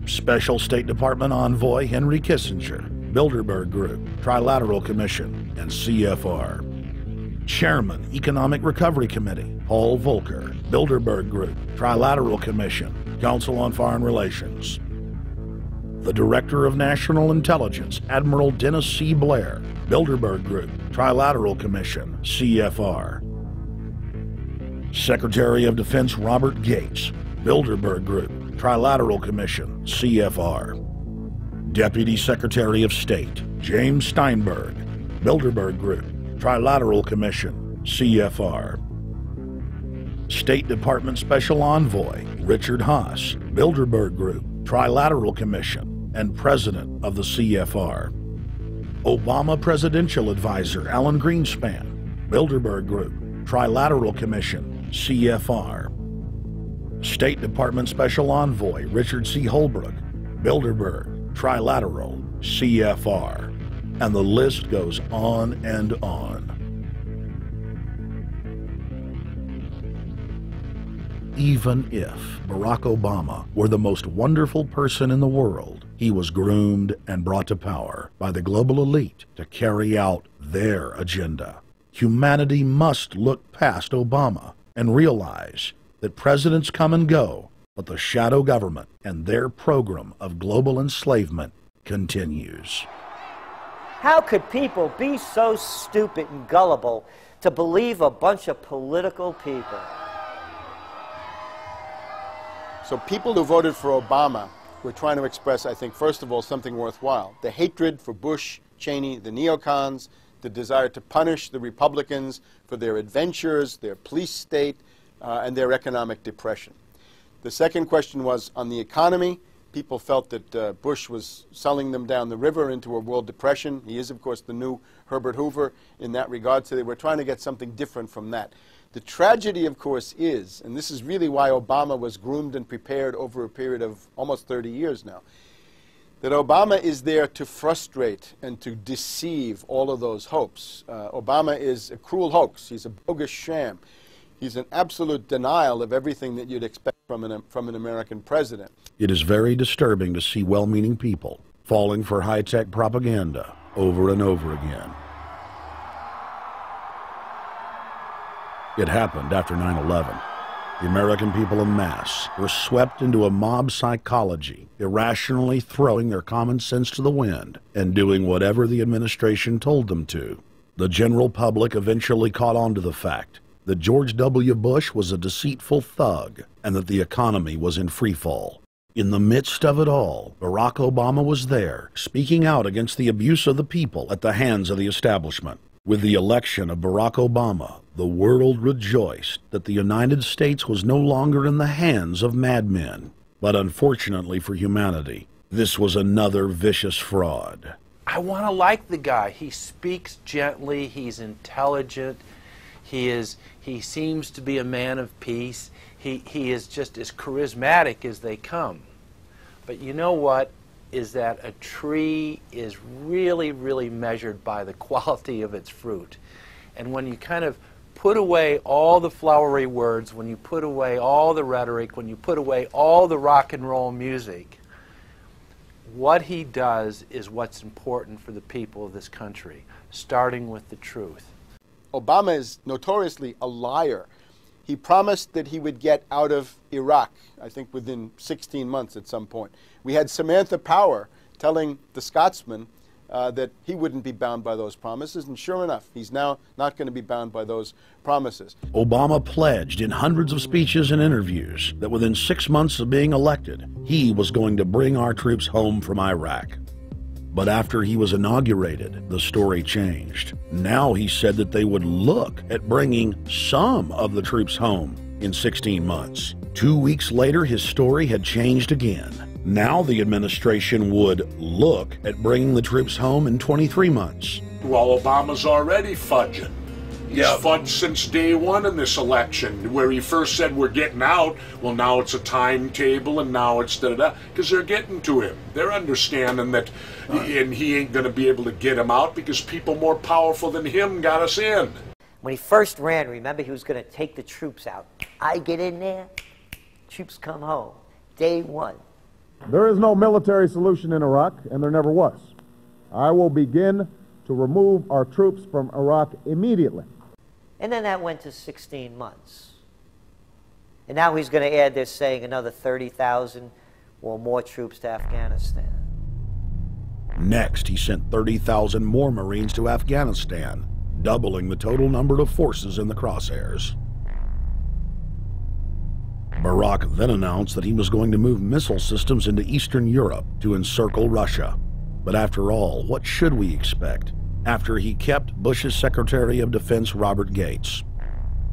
Special State Department Envoy Henry Kissinger, Bilderberg Group, Trilateral Commission, and CFR. Chairman, Economic Recovery Committee, Paul Volcker, Bilderberg Group, Trilateral Commission, Council on Foreign Relations. The Director of National Intelligence, Admiral Dennis C. Blair, Bilderberg Group, Trilateral Commission, CFR. Secretary of Defense Robert Gates, Bilderberg Group, Trilateral Commission, CFR. Deputy Secretary of State, James Steinberg, Bilderberg Group, Trilateral Commission, CFR. State Department Special Envoy, Richard Haas, Bilderberg Group, Trilateral Commission, and President of the CFR. Obama Presidential Advisor Alan Greenspan, Bilderberg Group, Trilateral Commission, CFR. State Department Special Envoy Richard C. Holbrooke, Bilderberg, Trilateral, CFR. And the list goes on and on. Even if Barack Obama were the most wonderful person in the world, he was groomed and brought to power by the global elite to carry out their agenda. Humanity must look past Obama and realize that presidents come and go, but the shadow government and their program of global enslavement continues. How could people be so stupid and gullible to believe a bunch of political people? So people who voted for Obama were trying to express, I think, first of all, something worthwhile. The hatred for Bush, Cheney, the neocons, the desire to punish the Republicans for their adventures, their police state, and their economic depression. The second question was on the economy. People felt that Bush was selling them down the river into a world depression. He is, of course, the new Herbert Hoover in that regard, so they were trying to get something different from that. The tragedy, of course, is, and this is really why Obama was groomed and prepared over a period of almost 30 years now, that Obama is there to frustrate and to deceive all of those hopes. Obama is a cruel hoax. He's a bogus sham. He's an absolute denial of everything that you'd expect from an American president. It is very disturbing to see well-meaning people falling for high-tech propaganda over and over again. It happened after 9/11. The American people en masse were swept into a mob psychology, irrationally throwing their common sense to the wind and doing whatever the administration told them to. The general public eventually caught on to the fact that George W. Bush was a deceitful thug and that the economy was in free fall. In the midst of it all, Barack Obama was there, speaking out against the abuse of the people at the hands of the establishment. With the election of Barack Obama, the world rejoiced that the United States was no longer in the hands of madmen. But unfortunately for humanity, this was another vicious fraud. I want to like the guy. He speaks gently, he's intelligent, he seems to be a man of peace. He is just as charismatic as they come. But you know what? Is that a tree is really, really measured by the quality of its fruit. And when you kind of put away all the flowery words, when you put away all the rhetoric, when you put away all the rock and roll music, What he does is what's important for the people of this country, starting with the truth. Obama is notoriously a liar. He promised that he would get out of Iraq, I think within 16 months at some point. We had Samantha Power telling the Scotsman that he wouldn't be bound by those promises, and sure enough, he's now not going to be bound by those promises. Obama pledged in hundreds of speeches and interviews that within 6 months of being elected, he was going to bring our troops home from Iraq. But after he was inaugurated, the story changed. Now he said that they would look at bringing some of the troops home in 16 months. 2 weeks later, his story had changed again. Now the administration would look at bringing the troops home in 23 months. Well, Obama's already fudging. He's fudged since day one in this election, where he first said we're getting out. Well, now it's a timetable, and now it's da-da-da, because they're getting to him. They're understanding that, and he ain't going to be able to get him out because people more powerful than him got us in. When he first ran, remember, he was going to take the troops out. I get in there, troops come home. Day one. There is no military solution in Iraq, and there never was. I will begin to remove our troops from Iraq immediately. And then that went to 16 months. And now he's going to add, they're saying, another 30,000 or more troops to Afghanistan. Next, he sent 30,000 more Marines to Afghanistan, doubling the total number of forces in the crosshairs. Barack then announced that he was going to move missile systems into Eastern Europe to encircle Russia. But after all, what should we expect after he kept Bush's Secretary of Defense Robert Gates?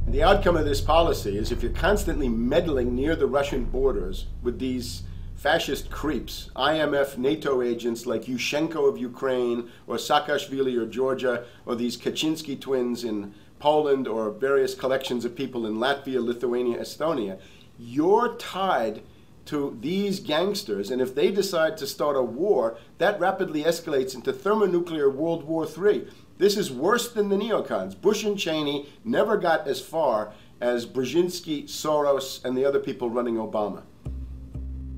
The outcome of this policy is if you're constantly meddling near the Russian borders with these fascist creeps, IMF, NATO agents like Yushchenko of Ukraine, or Saakashvili of Georgia, or these Kaczynski twins in Poland, or various collections of people in Latvia, Lithuania, Estonia, you're tied to these gangsters, and if they decide to start a war, that rapidly escalates into thermonuclear World War III. This is worse than the neocons. Bush and Cheney never got as far as Brzezinski, Soros, and the other people running Obama.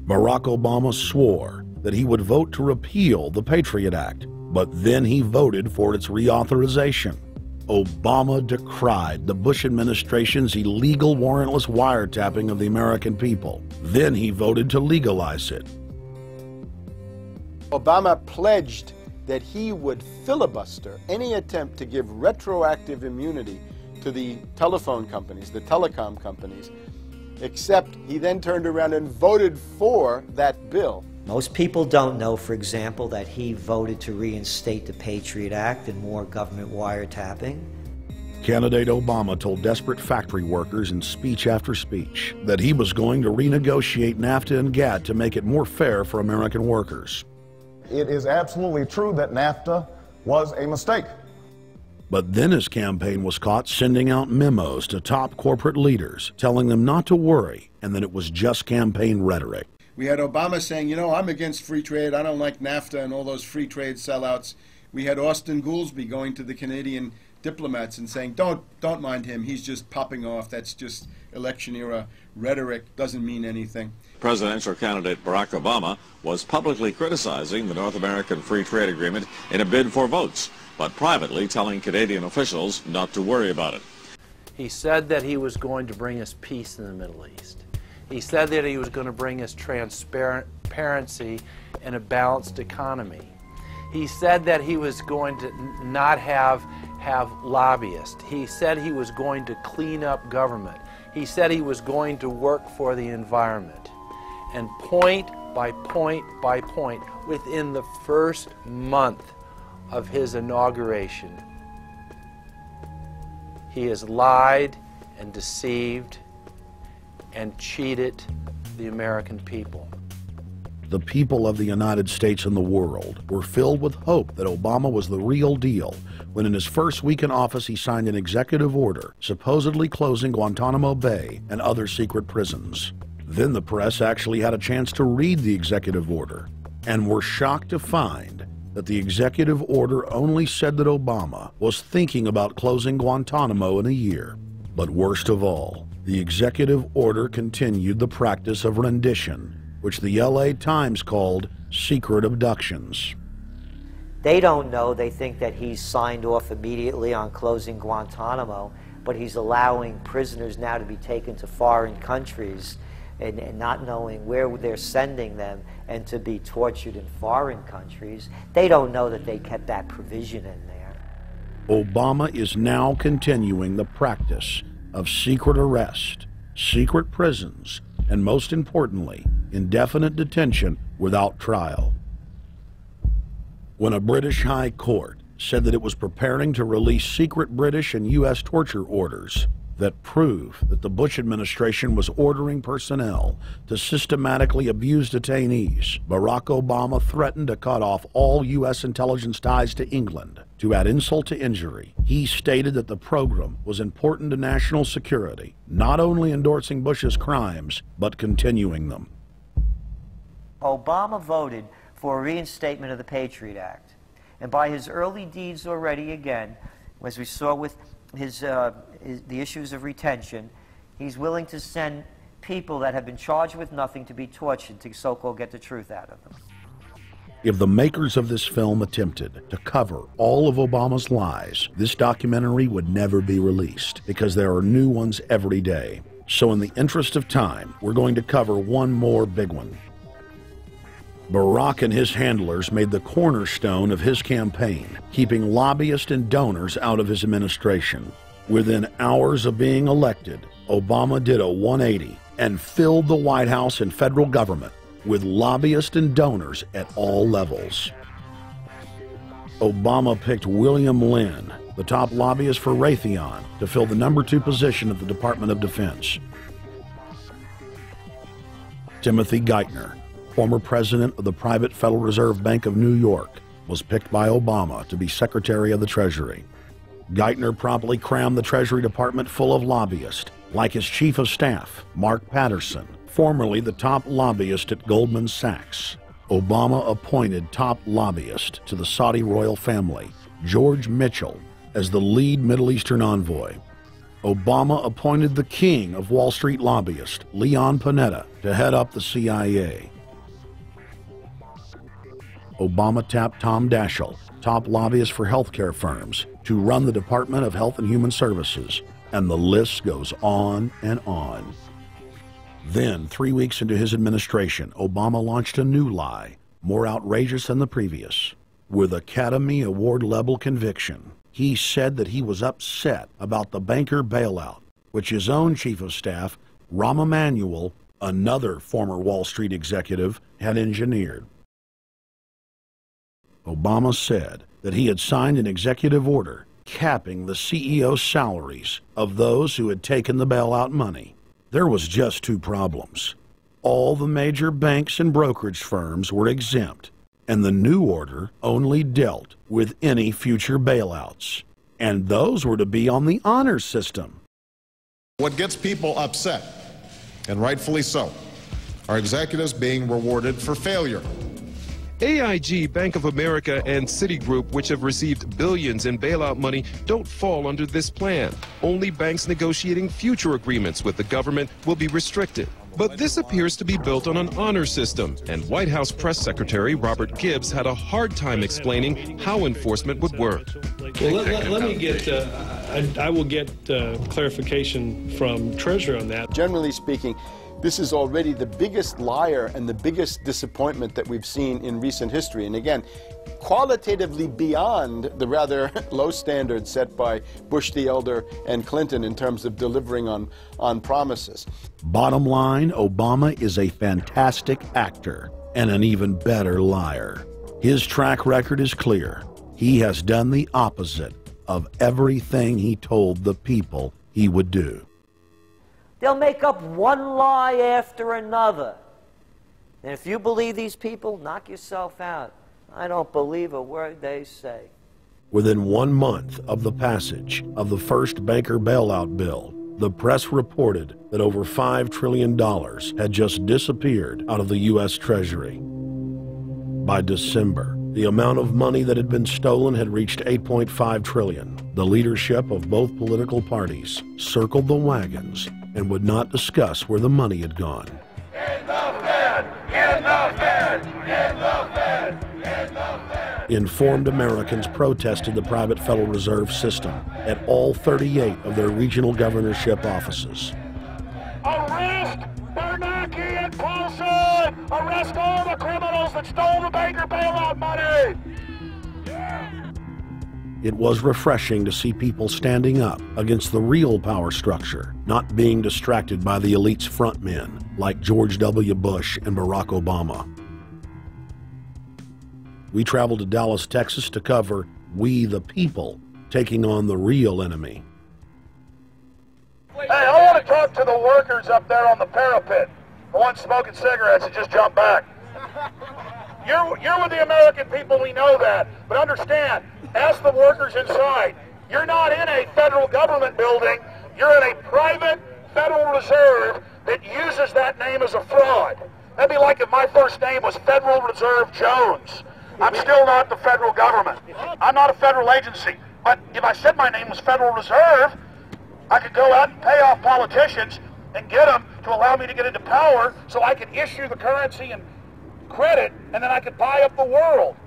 Barack Obama swore that he would vote to repeal the Patriot Act, but then he voted for its reauthorization. Obama decried the Bush administration's illegal warrantless wiretapping of the American people. Then he voted to legalize it. Obama pledged that he would filibuster any attempt to give retroactive immunity to the telephone companies, the telecom companies, except he then turned around and voted for that bill. Most people don't know, for example, that he voted to reinstate the Patriot Act and more government wiretapping. Candidate Obama told desperate factory workers in speech after speech that he was going to renegotiate NAFTA and GATT to make it more fair for American workers. It is absolutely true that NAFTA was a mistake. But then his campaign was caught sending out memos to top corporate leaders, telling them not to worry and that it was just campaign rhetoric. We had Obama saying, you know, I'm against free trade, I don't like NAFTA and all those free trade sellouts. We had Austin Goolsbee going to the Canadian diplomats and saying, don't mind him, he's just popping off, that's just election era rhetoric, doesn't mean anything. Presidential candidate Barack Obama was publicly criticizing the North American Free Trade Agreement in a bid for votes, but privately telling Canadian officials not to worry about it. He said that he was going to bring us peace in the Middle East. He said that he was going to bring us transparency and a balanced economy. He said that he was going to not have lobbyists. He said he was going to clean up government. He said he was going to work for the environment. And point by point by point, within the first month of his inauguration, he has lied and deceived and cheated the American people. The people of the United States and the world were filled with hope that Obama was the real deal when in his first week in office he signed an executive order supposedly closing Guantanamo Bay and other secret prisons. Then the press actually had a chance to read the executive order and were shocked to find that the executive order only said that Obama was thinking about closing Guantanamo in a year. But worst of all, the executive order continued the practice of rendition, which the LA Times called secret abductions. They don't know. They think that he's signed off immediately on closing Guantanamo, but he's allowing prisoners now to be taken to foreign countries and not knowing where they're sending them and to be tortured in foreign countries. They don't know that they kept that provision in there. Obama is now continuing the practice of secret arrest, secret prisons, and most importantly, indefinite detention without trial. When a British High Court said that it was preparing to release secret British and U.S. torture orders that prove that the Bush administration was ordering personnel to systematically abuse detainees, Barack Obama threatened to cut off all U.S. intelligence ties to England. To add insult to injury, he stated that the program was important to national security, not only endorsing Bush's crimes, but continuing them. Obama voted for a reinstatement of the Patriot Act. And by his early deeds already, again, as we saw with the issues of retention, he's willing to send people that have been charged with nothing to be tortured to so-called get the truth out of them. If the makers of this film attempted to cover all of Obama's lies, this documentary would never be released because there are new ones every day. So in the interest of time, we're going to cover one more big one. Barack and his handlers made the cornerstone of his campaign, keeping lobbyists and donors out of his administration. Within hours of being elected, Obama did a 180 and filled the White House and federal government with lobbyists and donors at all levels. Obama picked William Lynn, the top lobbyist for Raytheon, to fill the #2 position at the Department of Defense. Timothy Geithner, former president of the private Federal Reserve Bank of New York, was picked by Obama to be Secretary of the Treasury. Geithner promptly crammed the Treasury Department full of lobbyists, like his chief of staff, Mark Patterson, formerly the top lobbyist at Goldman Sachs. Obama appointed top lobbyist to the Saudi royal family, George Mitchell, as the lead Middle Eastern envoy. Obama appointed the king of Wall Street lobbyists, Leon Panetta, to head up the CIA. Obama tapped Tom Daschle, top lobbyist for healthcare firms, to run the Department of Health and Human Services, and the list goes on and on. Then, 3 weeks into his administration, Obama launched a new lie, more outrageous than the previous. With Academy Award-level conviction, he said that he was upset about the banker bailout, which his own chief of staff, Rahm Emanuel, another former Wall Street executive, had engineered. Obama said that he had signed an executive order capping the CEO's salaries of those who had taken the bailout money. There was just 2 problems. All the major banks and brokerage firms were exempt, and the new order only dealt with any future bailouts. And those were to be on the honor system. What gets people upset, and rightfully so, are executives being rewarded for failure. AIG, Bank of America, and Citigroup, which have received billions in bailout money, don't fall under this plan. Only banks negotiating future agreements with the government will be restricted. But this appears to be built on an honor system, and White House Press Secretary Robert Gibbs had a hard time explaining how enforcement would work. Well, let me get, I will get clarification from Treasurer on that. Generally speaking, this is already the biggest liar and the biggest disappointment that we've seen in recent history. And again, qualitatively beyond the rather low standards set by Bush the Elder and Clinton in terms of delivering on promises. Bottom line, Obama is a fantastic actor and an even better liar. His track record is clear. He has done the opposite of everything he told the people he would do. They'll make up one lie after another. And if you believe these people, knock yourself out. I don't believe a word they say. Within 1 month of the passage of the first banker bailout bill, the press reported that over $5 trillion had just disappeared out of the U.S. Treasury. By December, the amount of money that had been stolen had reached $8.5 trillion. The leadership of both political parties circled the wagons and would not discuss where the money had gone. In the bed! In the Fed! In the Fed! In the Fed! Informed Americans protested the private Federal Reserve System at all 38 of their regional governorship offices. Arrest Bernanke and Paulson! Arrest all the criminals that stole the banker bailout money! It was refreshing to see people standing up against the real power structure, not being distracted by the elite's frontmen like George W. Bush and Barack Obama. We traveled to Dallas, Texas to cover We the People taking on the real enemy. Hey, I want to talk to the workers up there on the parapet, the ones smoking cigarettes that just jumped back. You're with the American people, we know that, but understand, ask the workers inside. You're not in a federal government building, you're in a private Federal Reserve that uses that name as a fraud. That'd be like if my first name was Federal Reserve Jones. I'm still not the federal government. I'm not a federal agency. But if I said my name was Federal Reserve, I could go out and pay off politicians and get them to allow me to get into power so I could issue the currency and credit, and then I could buy up the world.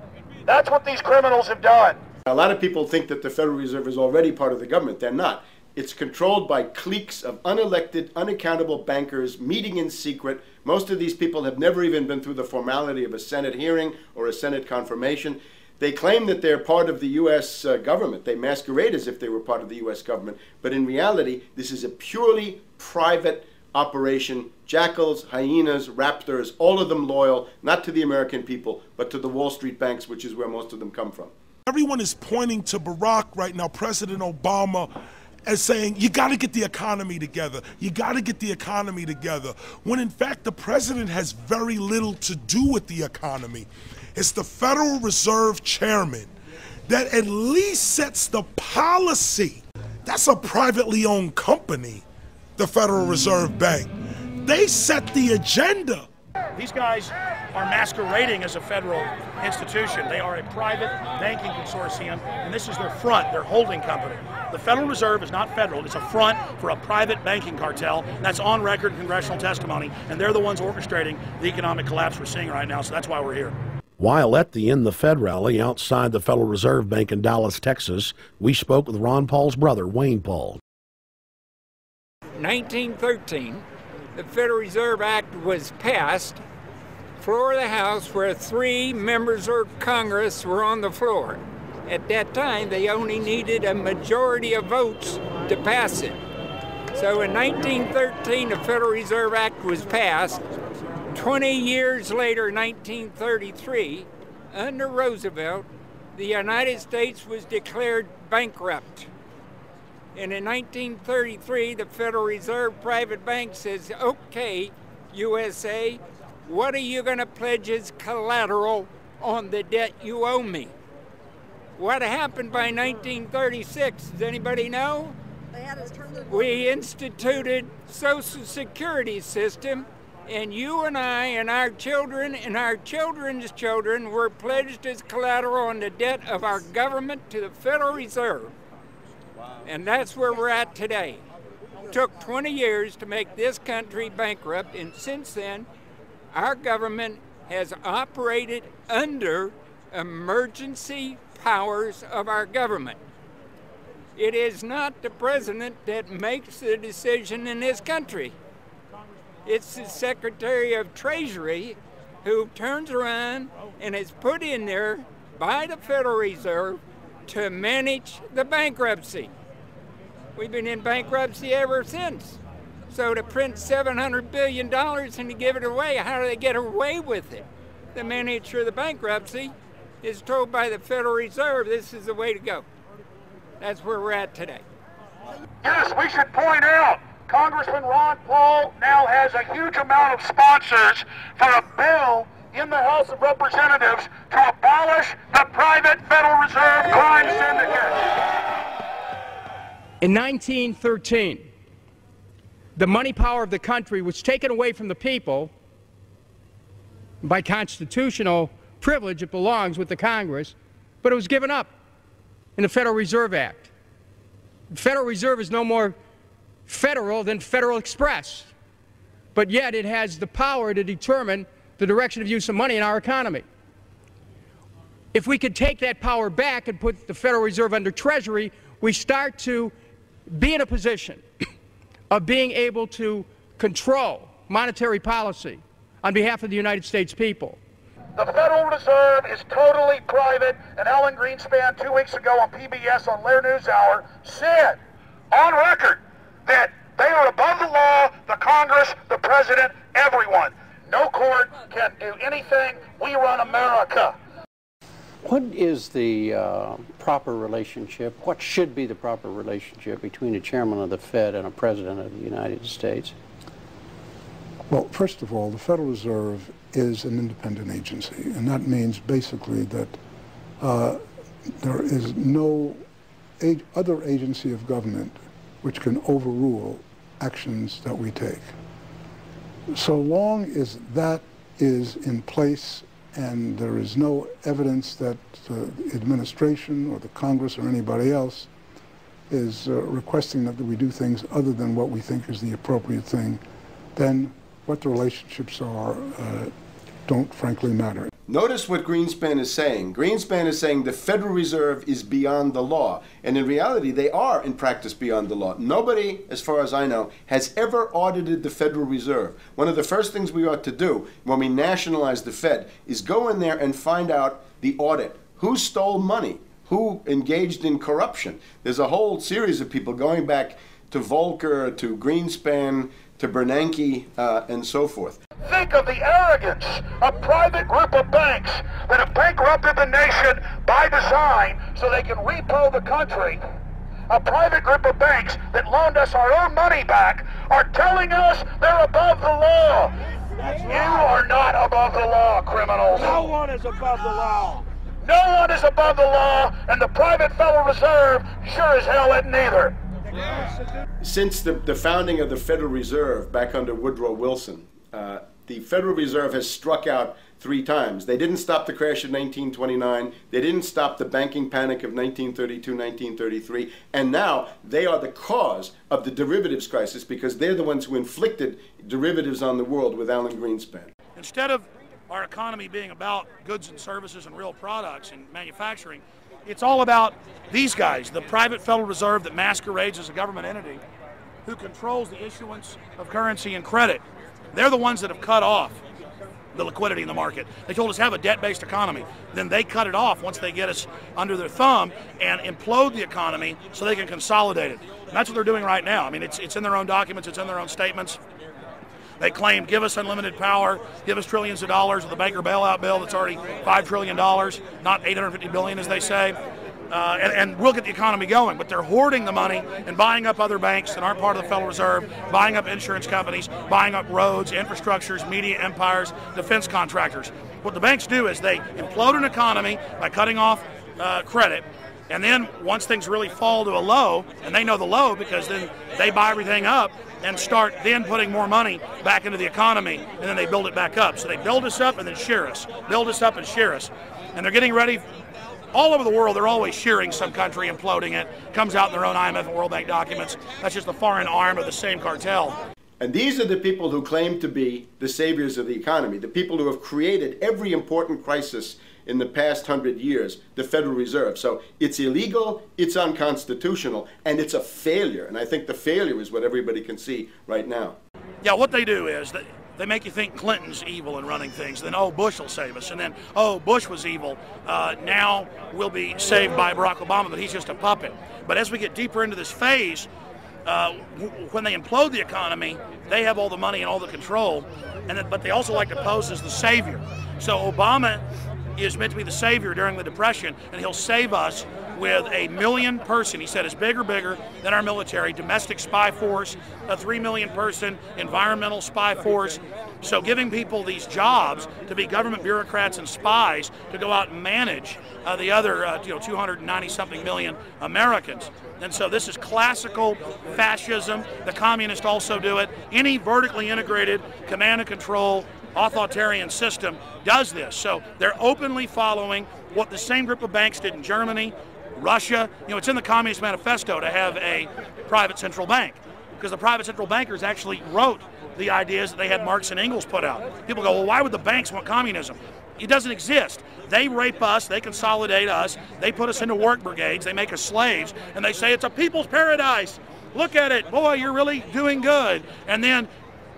That's what these criminals have done. A lot of people think that the Federal Reserve is already part of the government. They're not. It's controlled by cliques of unelected, unaccountable bankers meeting in secret. Most of these people have never even been through the formality of a Senate hearing or a Senate confirmation. They claim that they're part of the U.S. government. They masquerade as if they were part of the U.S. government. But in reality, this is a purely private operation. Jackals, hyenas, raptors, all of them loyal, not to the American people, but to the Wall Street banks, which is where most of them come from. Everyone is pointing to Barack right now, President Obama, as saying, you got to get the economy together. You got to get the economy together. When in fact, the president has very little to do with the economy. It's the Federal Reserve Chairman that at least sets the policy. That's a privately owned company, the Federal Reserve Bank. They set the agenda. These guys are masquerading as a federal institution. They are a private banking consortium, and this is their front, their holding company. The Federal Reserve is not federal. It's a front for a private banking cartel. That's on record in congressional testimony, and they're the ones orchestrating the economic collapse we're seeing right now, so that's why we're here. While at the End the Fed rally outside the Federal Reserve Bank in Dallas, Texas, we spoke with Ron Paul's brother, Wayne Paul. 1913, the Federal Reserve Act was passed, floor of the House, where 3 members of Congress were on the floor. At that time, they only needed a majority of votes to pass it. So in 1913, the Federal Reserve Act was passed. 20 years later, 1933, under Roosevelt, the United States was declared bankrupt. And in 1933, the Federal Reserve private bank says, okay, USA, what are you going to pledge as collateral on the debt you owe me? What happened by 1936? Does anybody know? We instituted Social Security system, and you and I and our children and our children's children were pledged as collateral on the debt of our government to the Federal Reserve. And that's where we're at today. It took 20 years to make this country bankrupt, and since then, our government has operated under emergency powers of our government. It is not the president that makes the decision in this country. It's the Secretary of Treasury who turns around and is put in there by the Federal Reserve to manage the bankruptcy. We've been in bankruptcy ever since. So to print $700 billion and to give it away, how do they get away with it? The manager of the bankruptcy is told by the Federal Reserve this is the way to go. That's where we're at today. Yes, we should point out, Congressman Ron Paul now has a huge amount of sponsors for a bill in the House of Representatives to abolish the private Federal Reserve crime syndicate. In 1913, the money power of the country was taken away from the people. By constitutional privilege, it belongs with the Congress, but it was given up in the Federal Reserve Act. The Federal Reserve is no more federal than Federal Express, but yet it has the power to determine the direction of use of money in our economy. If we could take that power back and put the Federal Reserve under Treasury, we start to be in a position of being able to control monetary policy on behalf of the United States people. The Federal Reserve is totally private, and Alan Greenspan 2 weeks ago on PBS on Lair NewsHour said on record that they are above the law, the Congress, the President, everyone. No court can do anything. We run America. What is the proper relationship, what should be the proper relationship between a chairman of the Fed and a president of the United States? Well, first of all, the Federal Reserve is an independent agency, and that means basically that there is no other agency of government which can overrule actions that we take. So long as that is in place and there is no evidence that the administration or the Congress or anybody else is requesting that we do things other than what we think is the appropriate thing, then what the relationships are don't frankly matter. Notice what Greenspan is saying. Greenspan is saying the Federal Reserve is beyond the law. And in reality, they are in practice beyond the law. Nobody, as far as I know, has ever audited the Federal Reserve. One of the first things we ought to do when we nationalize the Fed is go in there and find out the audit. Who stole money? Who engaged in corruption? There's a whole series of people going back to Volcker, to Greenspan, to Bernanke, and so forth. Think of the arrogance of private group of banks that have bankrupted the nation by design so they can repo the country. A private group of banks that loaned us our own money back are telling us they're above the law. You are not above the law, criminals. No one is above the law. No one is above the law, and the private Federal Reserve sure as hell isn't either. Since the founding of the Federal Reserve back under Woodrow Wilson, the Federal Reserve has struck out 3 times. They didn't stop the crash of 1929. They didn't stop the banking panic of 1932, 1933. And now they are the cause of the derivatives crisis because they're the ones who inflicted derivatives on the world with Alan Greenspan. Instead of our economy being about goods and services and real products and manufacturing, it's all about these guys, the private Federal Reserve that masquerades as a government entity who controls the issuance of currency and credit. They're the ones that have cut off the liquidity in the market. They told us have a debt-based economy. Then they cut it off once they get us under their thumb and implode the economy so they can consolidate it. And that's what they're doing right now. I mean, it's in their own documents, it's in their own statements. They claim, give us unlimited power, give us trillions of dollars with the Baker bailout bill that's already $5 trillion, not $850 billion as they say. And we'll get the economy going, but they're hoarding the money and buying up other banks that aren't part of the Federal Reserve, buying up insurance companies, buying up roads, infrastructures, media empires, defense contractors. What the banks do is they implode an economy by cutting off credit, and then once things really fall to a low, and they know the low because then they buy everything up and start then putting more money back into the economy, and then they build it back up. So they build us up and then shear us, build us up and shear us. And they're getting ready. All over the world, they're always shearing some country, imploding it. Comes out in their own IMF and World Bank documents. That's just the foreign arm of the same cartel. And these are the people who claim to be the saviors of the economy, the people who have created every important crisis in the past 100 years, the Federal Reserve. So it's illegal, it's unconstitutional, and it's a failure. And I think the failure is what everybody can see right now. Yeah, what they do is they make you think Clinton's evil in running things. Then, oh, Bush will save us. And then, oh, Bush was evil. Now we'll be saved by Barack Obama, but he's just a puppet. But as we get deeper into this phase, when they implode the economy, they have all the money and all the control. But they also like to pose as the savior. So Obama is meant to be the savior during the Depression, and he'll save us with a 1 million person, he said, is bigger than our military, domestic spy force, a 3 million person environmental spy force. So giving people these jobs to be government bureaucrats and spies to go out and manage the other 290-something million Americans. And so this is classical fascism. The communists also do it. Any vertically integrated command and control authoritarian system does this. So they're openly following what the same group of banks did in Germany, Russia. It's in the Communist Manifesto to have a private central bank, because the private central bankers actually wrote the ideas that they had Marx and Engels put out. People go, well, why would the banks want communism? It doesn't exist. They rape us, they consolidate us, they put us into work brigades, they make us slaves, and they say it's a people's paradise. Look at it, boy, you're really doing good. And then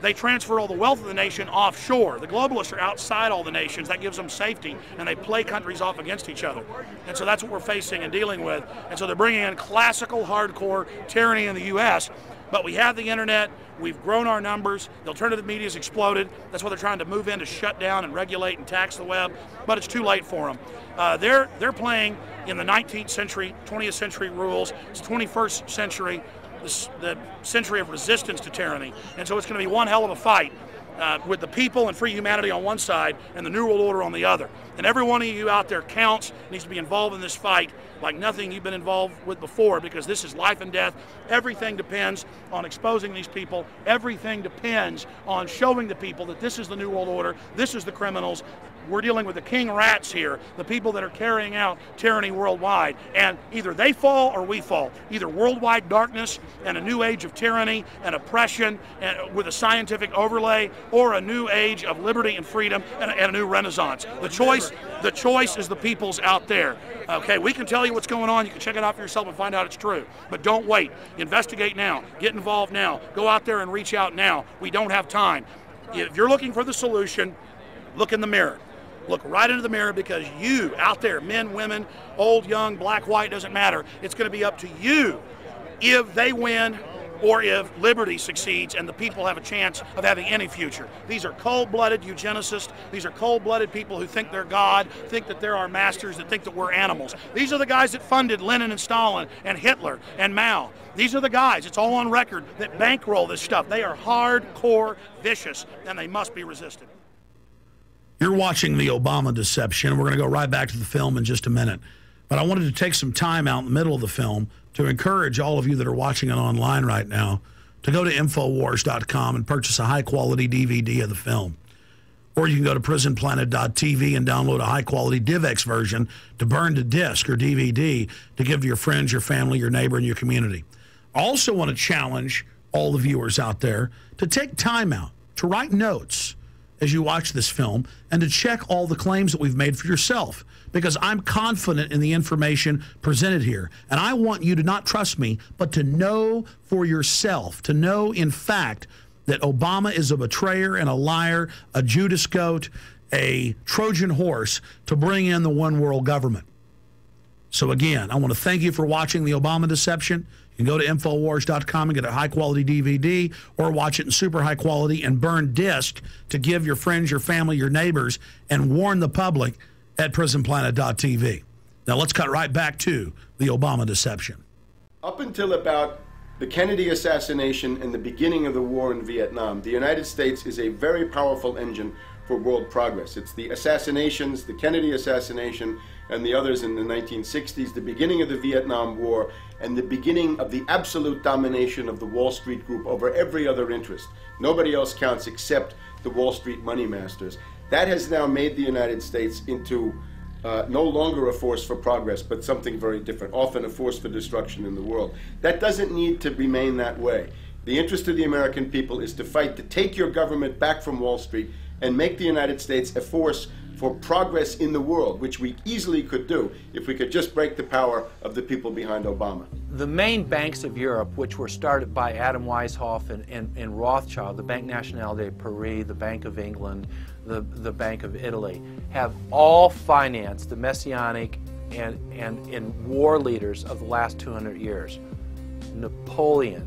they transfer all the wealth of the nation offshore. The globalists are outside all the nations. That gives them safety, and they play countries off against each other. And so that's what we're facing and dealing with. And so they're bringing in classical, hardcore tyranny in the U.S., but we have the internet. We've grown our numbers. The alternative media's exploded. That's why they're trying to move in to shut down and regulate and tax the web, but it's too late for them. They're playing in the 19th century, 20th century rules. It's 21st century, the century of resistance to tyranny. And so it's going to be one hell of a fight with the people and free humanity on one side and the New World Order on the other. And every one of you out there counts, needs to be involved in this fight like nothing you've been involved with before, because this is life and death. Everything depends on exposing these people. Everything depends on showing the people that this is the New World Order, this is the criminals. We're dealing with the king rats here, the people that are carrying out tyranny worldwide. And either they fall or we fall. Either worldwide darkness and a new age of tyranny and oppression and with a scientific overlay, or a new age of liberty and freedom and a new renaissance. The choice is the people's out there. Okay, we can tell you what's going on. You can check it out for yourself and find out it's true. But don't wait. Investigate now. Get involved now. Go out there and reach out now. We don't have time. If you're looking for the solution, look in the mirror. Look right into the mirror, because you out there, men, women, old, young, black, white, doesn't matter. It's going to be up to you if they win or if liberty succeeds and the people have a chance of having any future. These are cold-blooded eugenicists. These are cold-blooded people who think they're God, think that they're our masters, that think that we're animals. These are the guys that funded Lenin and Stalin and Hitler and Mao. These are the guys, it's all on record, that bankroll this stuff. They are hardcore vicious, and they must be resisted. You're watching The Obama Deception. We're going to go right back to the film in just a minute. But I wanted to take some time out in the middle of the film to encourage all of you that are watching it online right now to go to Infowars.com and purchase a high-quality DVD of the film. Or you can go to PrisonPlanet.tv and download a high-quality DivX version to burn to disc or DVD to give to your friends, your family, your neighbor, and your community. I also want to challenge all the viewers out there to take time out, to write notes as you watch this film, and to check all the claims that we've made for yourself, because I'm confident in the information presented here. And I want you to not trust me, but to know for yourself, to know in fact that Obama is a betrayer and a liar, a Judas goat, a Trojan horse to bring in the one world government. So again, I want to thank you for watching The Obama Deception. You can go to Infowars.com and get a high-quality DVD, or watch it in super high quality and burn disc to give your friends, your family, your neighbors, and warn the public at PrisonPlanet.tv. Now let's cut right back to The Obama Deception. Up until about the Kennedy assassination and the beginning of the war in Vietnam, the United States is a very powerful engine for world progress. It's the assassinations, the Kennedy assassination, and the others in the 1960s, the beginning of the Vietnam War, and the beginning of the absolute domination of the Wall Street Group over every other interest. Nobody else counts except the Wall Street money masters. That has now made the United States into no longer a force for progress, but something very different, often a force for destruction in the world. That doesn't need to remain that way. The interest of the American people is to fight to take your government back from Wall Street and make the United States a force for progress in the world, which we easily could do if we could just break the power of the people behind Obama. The main banks of Europe, which were started by Adam Weishaupt and Rothschild, the Banque Nationale de Paris, the Bank of England, the Bank of Italy, have all financed the messianic and war leaders of the last 200 years. Napoleon,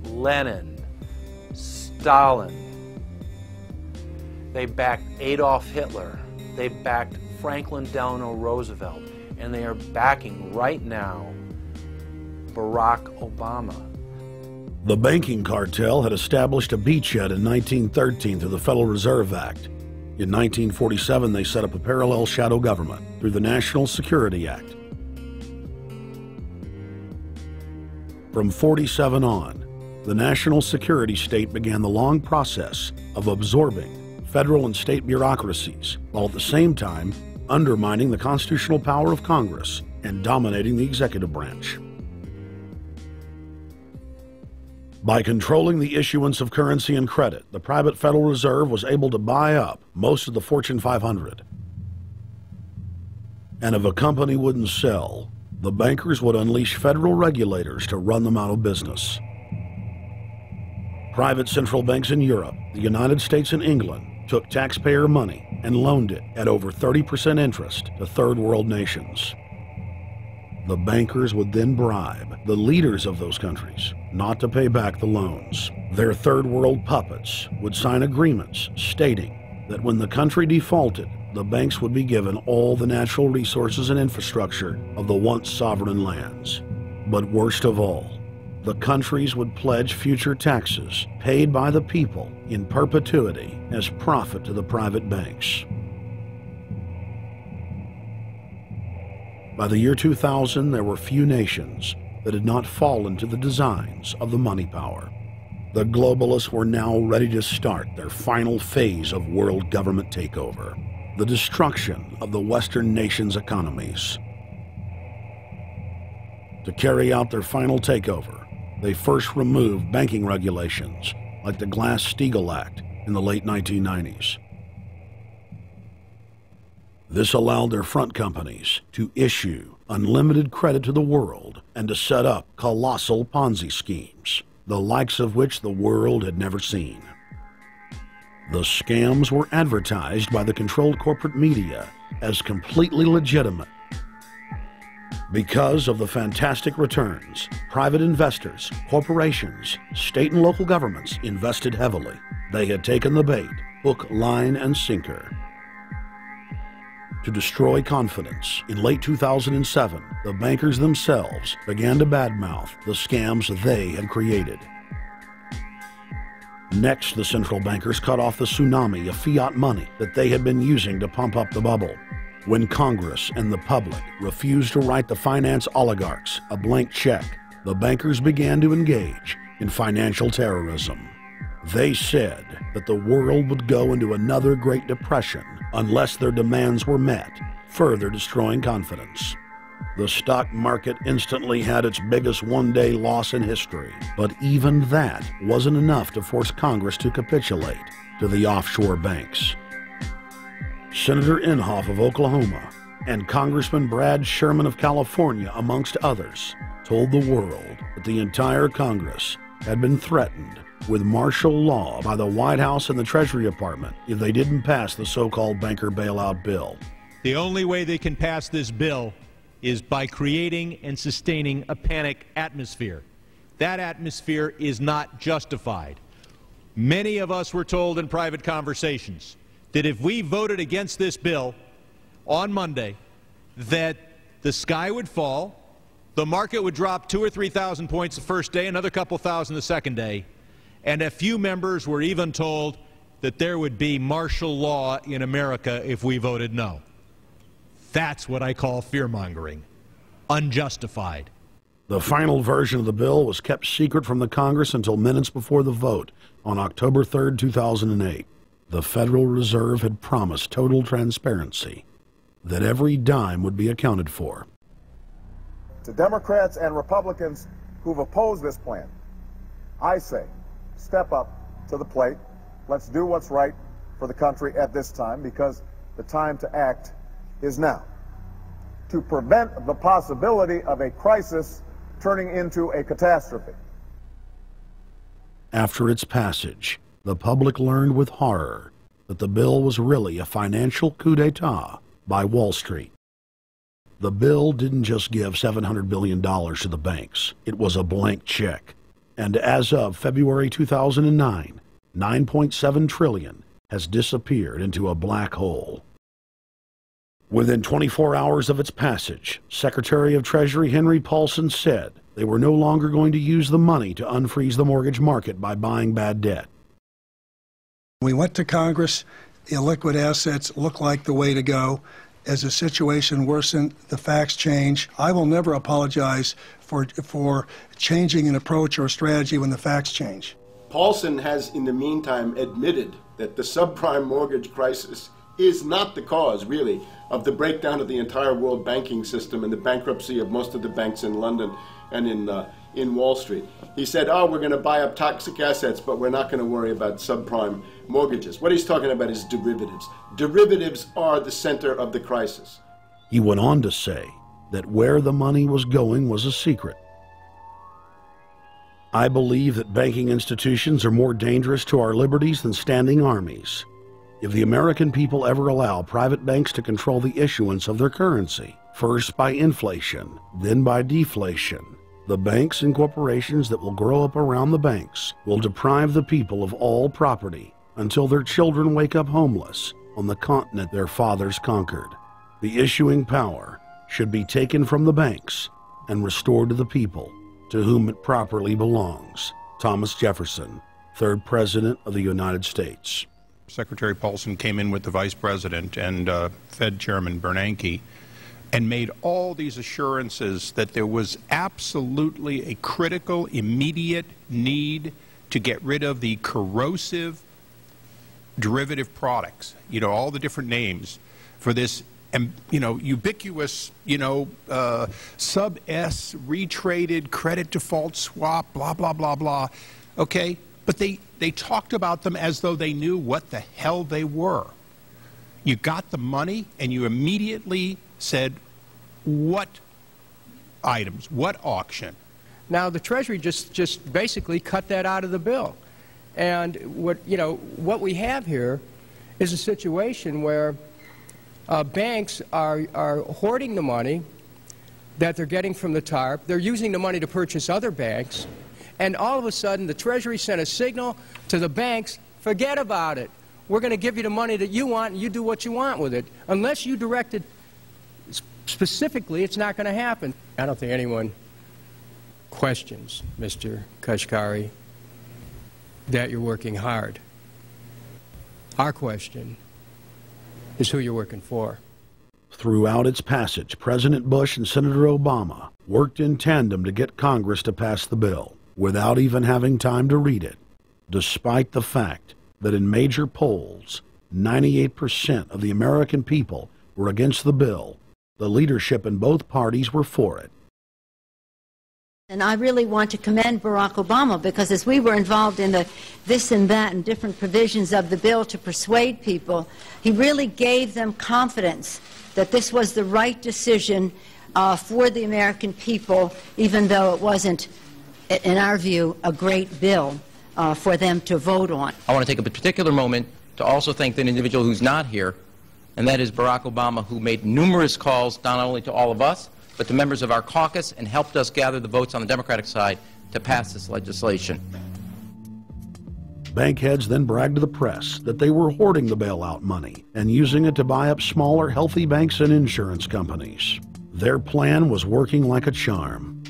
Lenin, Stalin. They backed Adolf Hitler. They backed Franklin Delano Roosevelt. And they are backing right now Barack Obama. The banking cartel had established a beachhead in 1913 through the Federal Reserve Act. In 1947, they set up a parallel shadow government through the National Security Act. From 47 on, the national security state began the long process of absorbing federal and state bureaucracies, while at the same time undermining the constitutional power of Congress and dominating the executive branch. By controlling the issuance of currency and credit, the private Federal Reserve was able to buy up most of the Fortune 500. And if a company wouldn't sell, the bankers would unleash federal regulators to run them out of business. Private central banks in Europe, the United States, and England took taxpayer money and loaned it at over 30% interest to third world nations. The bankers would then bribe the leaders of those countries not to pay back the loans. Their third world puppets would sign agreements stating that when the country defaulted, the banks would be given all the natural resources and infrastructure of the once sovereign lands. But worst of all, the countries would pledge future taxes paid by the people in perpetuity as profit to the private banks. By the year 2000, there were few nations that had not fallen to the designs of the money power. The globalists were now ready to start their final phase of world government takeover, the destruction of the Western nations' economies. To carry out their final takeover, they first removed banking regulations like the Glass-Steagall Act in the late 1990s. This allowed their front companies to issue unlimited credit to the world and to set up colossal Ponzi schemes, the likes of which the world had never seen. The scams were advertised by the controlled corporate media as completely legitimate. Because of the fantastic returns, private investors, corporations, state and local governments invested heavily. They had taken the bait, hook, line, and sinker. To destroy confidence, in late 2007, the bankers themselves began to badmouth the scams they had created. Next, the central bankers cut off the tsunami of fiat money that they had been using to pump up the bubble. When Congress and the public refused to write the finance oligarchs a blank check, the bankers began to engage in financial terrorism. They said that the world would go into another Great Depression unless their demands were met, further destroying confidence. The stock market instantly had its biggest one-day loss in history, but even that wasn't enough to force Congress to capitulate to the offshore banks. Senator Inhofe of Oklahoma and Congressman Brad Sherman of California, amongst others, told the world that the entire Congress had been threatened with martial law by the White House and the Treasury Department if they didn't pass the so-called banker bailout bill. The only way they can pass this bill is by creating and sustaining a panic atmosphere. That atmosphere is not justified. Many of us were told in private conversations that if we voted against this bill on Monday, that the sky would fall, the market would drop 2,000 or 3,000 points the first day, another couple thousand the second day, and a few members were even told that there would be martial law in America if we voted no. That's what I call fear-mongering. Unjustified. The final version of the bill was kept secret from the Congress until minutes before the vote on October 3, 2008. The Federal Reserve had promised total transparency, that every dime would be accounted for. To Democrats and Republicans who've opposed this plan, I say, step up to the plate. Let's do what's right for the country at this time, because the time to act is now. To prevent the possibility of a crisis turning into a catastrophe. After its passage, the public learned with horror that the bill was really a financial coup d'etat by Wall Street. The bill didn't just give $700 billion to the banks. It was a blank check. And as of February 2009, $9.7 trillion has disappeared into a black hole. Within 24 hours of its passage, Secretary of Treasury Henry Paulson said they were no longer going to use the money to unfreeze the mortgage market by buying bad debt. We went to Congress. Illiquid assets look like the way to go. As the situation worsened, the facts change. I will never apologize for changing an approach or strategy when the facts change. Paulson has, in the meantime, admitted that the subprime mortgage crisis is not the cause, really, of the breakdown of the entire world banking system and the bankruptcy of most of the banks in London and in Wall Street. He said, oh, we're going to buy up toxic assets, but we're not going to worry about subprime mortgages. What he's talking about is derivatives. Derivatives are the center of the crisis. He went on to say that where the money was going was a secret. I believe that banking institutions are more dangerous to our liberties than standing armies. If the American people ever allow private banks to control the issuance of their currency, first by inflation, then by deflation, the banks and corporations that will grow up around the banks will deprive the people of all property until their children wake up homeless on the continent their fathers conquered. The issuing power should be taken from the banks and restored to the people, to whom it properly belongs. Thomas Jefferson, 3rd President of the United States. Secretary Paulson came in with the Vice President and Fed Chairman Bernanke and made all these assurances that there was absolutely a critical, immediate need to get rid of the corrosive derivative products, you know, all the different names for this, you know, ubiquitous, you know, sub-S, retraded, credit default swap, blah, blah, blah, blah, okay? But they talked about them as though they knew what the hell they were. You got the money and you immediately said, what items, what auction? Now the Treasury just basically cut that out of the bill. And what we have here is a situation where banks are hoarding the money that they're getting from the TARP. They're using the money to purchase other banks. And all of a sudden, the Treasury sent a signal to the banks, forget about it. We're going to give you the money that you want, and you do what you want with it. Unless you direct it specifically, it's not going to happen. I don't think anyone questions, Mr. Kashkari, that you're working hard. Our question is who you're working for. Throughout its passage, President Bush and Senator Obama worked in tandem to get Congress to pass the bill without even having time to read it, despite the fact that in major polls, 98% of the American people were against the bill. The leadership in both parties were for it. And I really want to commend Barack Obama, because as we were involved in the this and that and different provisions of the bill to persuade people, he really gave them confidence that this was the right decision for the American people, even though it wasn't, in our view, a great bill for them to vote on. I want to take a particular moment to also thank an individual who's not here, and that is Barack Obama, who made numerous calls not only to all of us, but to members of our caucus, and helped us gather the votes on the Democratic side to pass this legislation. Bank heads then bragged to the press that they were hoarding the bailout money and using it to buy up smaller, healthy banks and insurance companies. Their plan was working like a charm.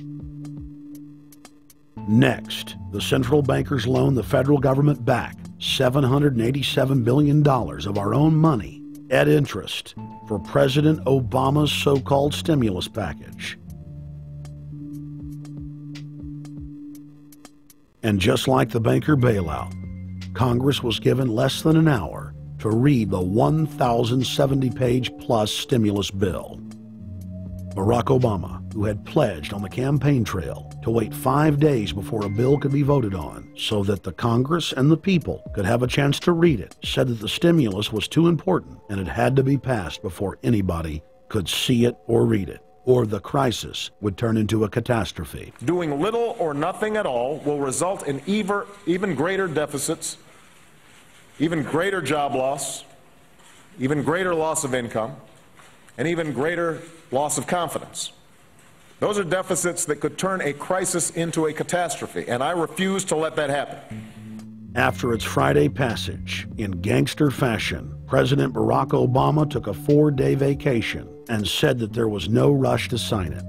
Next, the central bankers loaned the federal government back $787 billion of our own money at interest for President Obama's so-called stimulus package. And just like the banker bailout, Congress was given less than an hour to read the 1,070-page-plus stimulus bill. Barack Obama, who had pledged on the campaign trail to wait 5 days before a bill could be voted on so that the Congress and the people could have a chance to read it, said that the stimulus was too important and it had to be passed before anybody could see it or read it, or the crisis would turn into a catastrophe. Doing little or nothing at all will result in even greater deficits, even greater job loss, even greater loss of income, and even greater loss of confidence. Those are deficits that could turn a crisis into a catastrophe, and I refuse to let that happen. After its Friday passage, in gangster fashion, President Barack Obama took a 4-day vacation and said that there was no rush to sign it.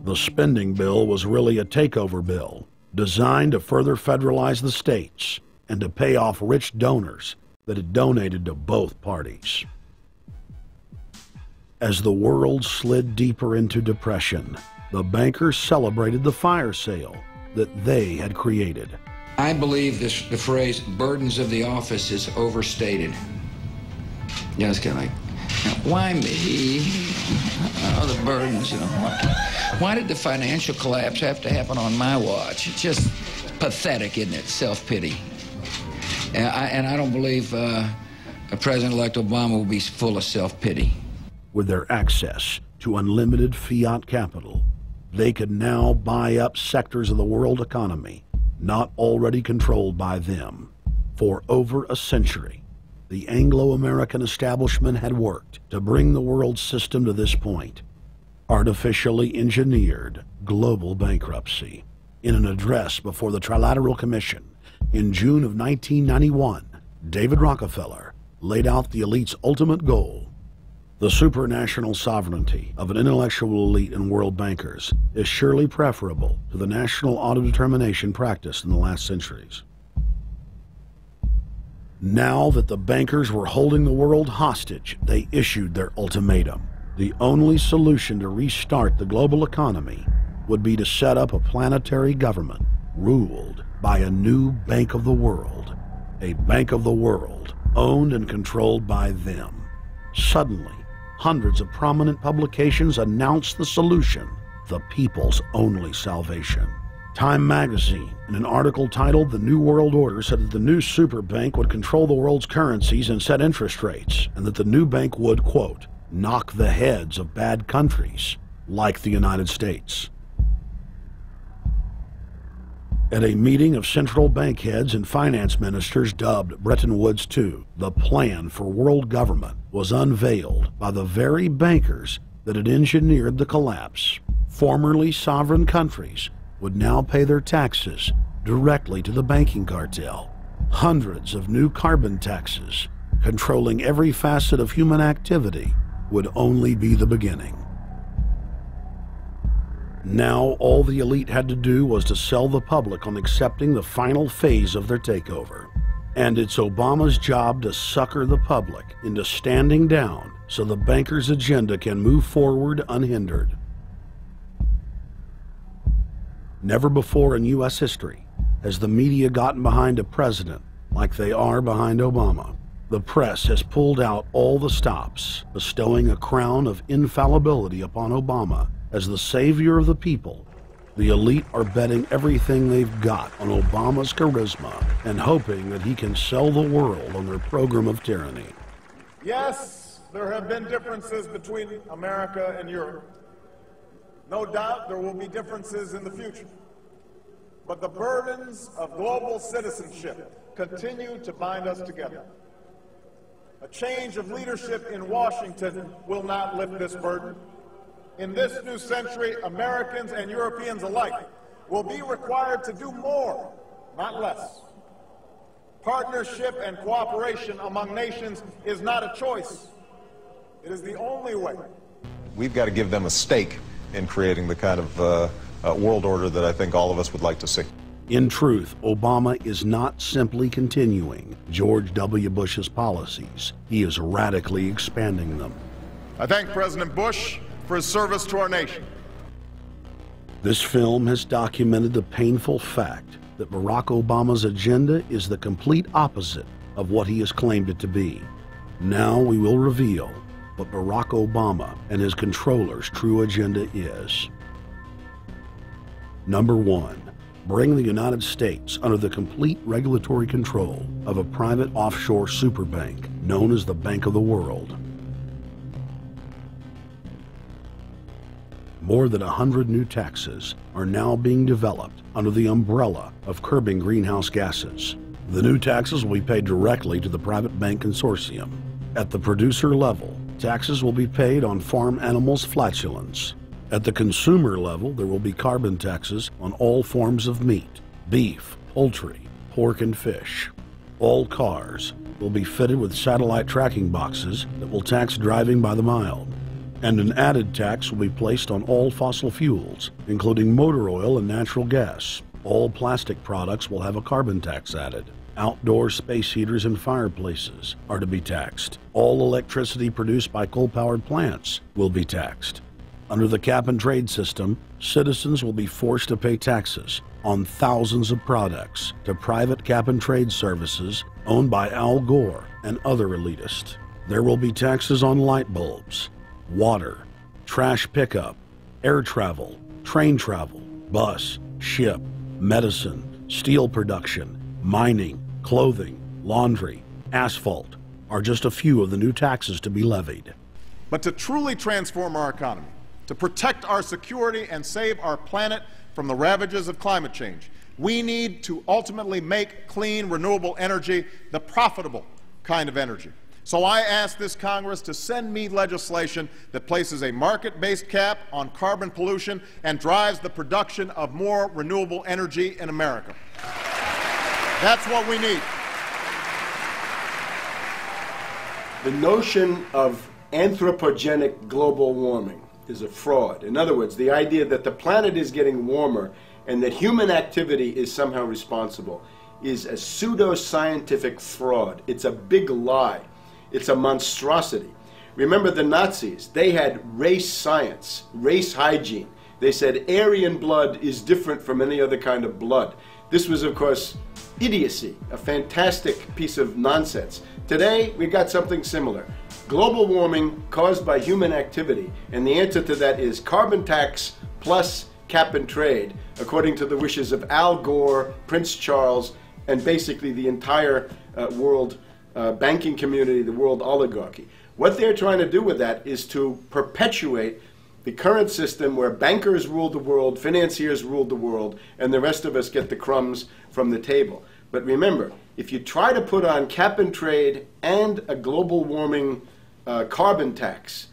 The spending bill was really a takeover bill, designed to further federalize the states and to pay off rich donors that had donated to both parties. As the world slid deeper into depression, the bankers celebrated the fire sale that they had created. I believe the phrase burdens of the office is overstated. You know, it's kind of like Why me? Oh, the burdens, you know. Why did the financial collapse have to happen on my watch? It's just pathetic, isn't it? Self-pity. And I don't believe President-elect Obama will be full of self-pity. With their access to unlimited fiat capital, they could now buy up sectors of the world economy not already controlled by them. For over a century, the Anglo-American establishment had worked to bring the world system to this point. Artificially engineered global bankruptcy. In an address before the Trilateral Commission in June of 1991, David Rockefeller laid out the elite's ultimate goal. The supranational sovereignty of an intellectual elite and world bankers is surely preferable to the national autodetermination practiced in the last centuries. Now that the bankers were holding the world hostage, they issued their ultimatum. The only solution to restart the global economy would be to set up a planetary government ruled by a new Bank of the World. A Bank of the World owned and controlled by them. Suddenly, hundreds of prominent publications announced the solution, the people's only salvation. Time magazine, in an article titled "The New World Order," said that the new super bank would control the world's currencies and set interest rates, and that the new bank would, quote, knock the heads of bad countries like the United States. At a meeting of central bank heads and finance ministers dubbed Bretton Woods II, the plan for world government was unveiled by the very bankers that had engineered the collapse. Formerly sovereign countries would now pay their taxes directly to the banking cartel. Hundreds of new carbon taxes, controlling every facet of human activity, would only be the beginning. Now all the elite had to do was to sell the public on accepting the final phase of their takeover. And it's Obama's job to sucker the public into standing down so the bankers' agenda can move forward unhindered. Never before in U.S. history has the media gotten behind a president like they are behind Obama. The press has pulled out all the stops, bestowing a crown of infallibility upon Obama as the savior of the people. The elite are betting everything they've got on Obama's charisma and hoping that he can sell the world on their program of tyranny. Yes, there have been differences between America and Europe. No doubt there will be differences in the future. But the burdens of global citizenship continue to bind us together. A change of leadership in Washington will not lift this burden. In this new century, Americans and Europeans alike will be required to do more, not less. Partnership and cooperation among nations is not a choice. It is the only way. We've got to give them a stake in creating the kind of world order that I think all of us would like to see. In truth, Obama is not simply continuing George W. Bush's policies. He is radically expanding them. I thank President Bush for his service to our nation. This film has documented the painful fact that Barack Obama's agenda is the complete opposite of what he has claimed it to be. Now we will reveal what Barack Obama and his controllers' true agenda is. Number 1. Bring the United States under the complete regulatory control of a private offshore superbank known as the Bank of the World. More than 100 new taxes are now being developed under the umbrella of curbing greenhouse gases. The new taxes will be paid directly to the private bank consortium. At the producer level, taxes will be paid on farm animals' flatulence. At the consumer level, there will be carbon taxes on all forms of meat, beef, poultry, pork, and fish. All cars will be fitted with satellite tracking boxes that will tax driving by the mile. And an added tax will be placed on all fossil fuels, including motor oil and natural gas. All plastic products will have a carbon tax added. Outdoor space heaters and fireplaces are to be taxed. All electricity produced by coal-powered plants will be taxed. Under the cap-and-trade system, citizens will be forced to pay taxes on thousands of products to private cap-and-trade services owned by Al Gore and other elitists. There will be taxes on light bulbs, water, trash pickup, air travel, train travel, bus, ship, medicine, steel production, mining, clothing, laundry, asphalt are just a few of the new taxes to be levied. But to truly transform our economy, to protect our security and save our planet from the ravages of climate change, we need to ultimately make clean, renewable energy the profitable kind of energy. So I ask this Congress to send me legislation that places a market-based cap on carbon pollution and drives the production of more renewable energy in America. That's what we need. The notion of anthropogenic global warming is a fraud. In other words, the idea that the planet is getting warmer and that human activity is somehow responsible is a pseudo-scientific fraud. It's a big lie. It's a monstrosity. Remember the Nazis, they had race science, race hygiene. They said Aryan blood is different from any other kind of blood. This was, of course, idiocy, a fantastic piece of nonsense. Today, we got something similar. Global warming caused by human activity, and the answer to that is carbon tax plus cap and trade, according to the wishes of Al Gore, Prince Charles, and basically the entire world banking community, the world oligarchy. What they're trying to do with that is to perpetuate the current system where bankers rule the world, financiers rule the world, and the rest of us get the crumbs from the table. But remember, if you try to put on cap and trade and a global warming carbon tax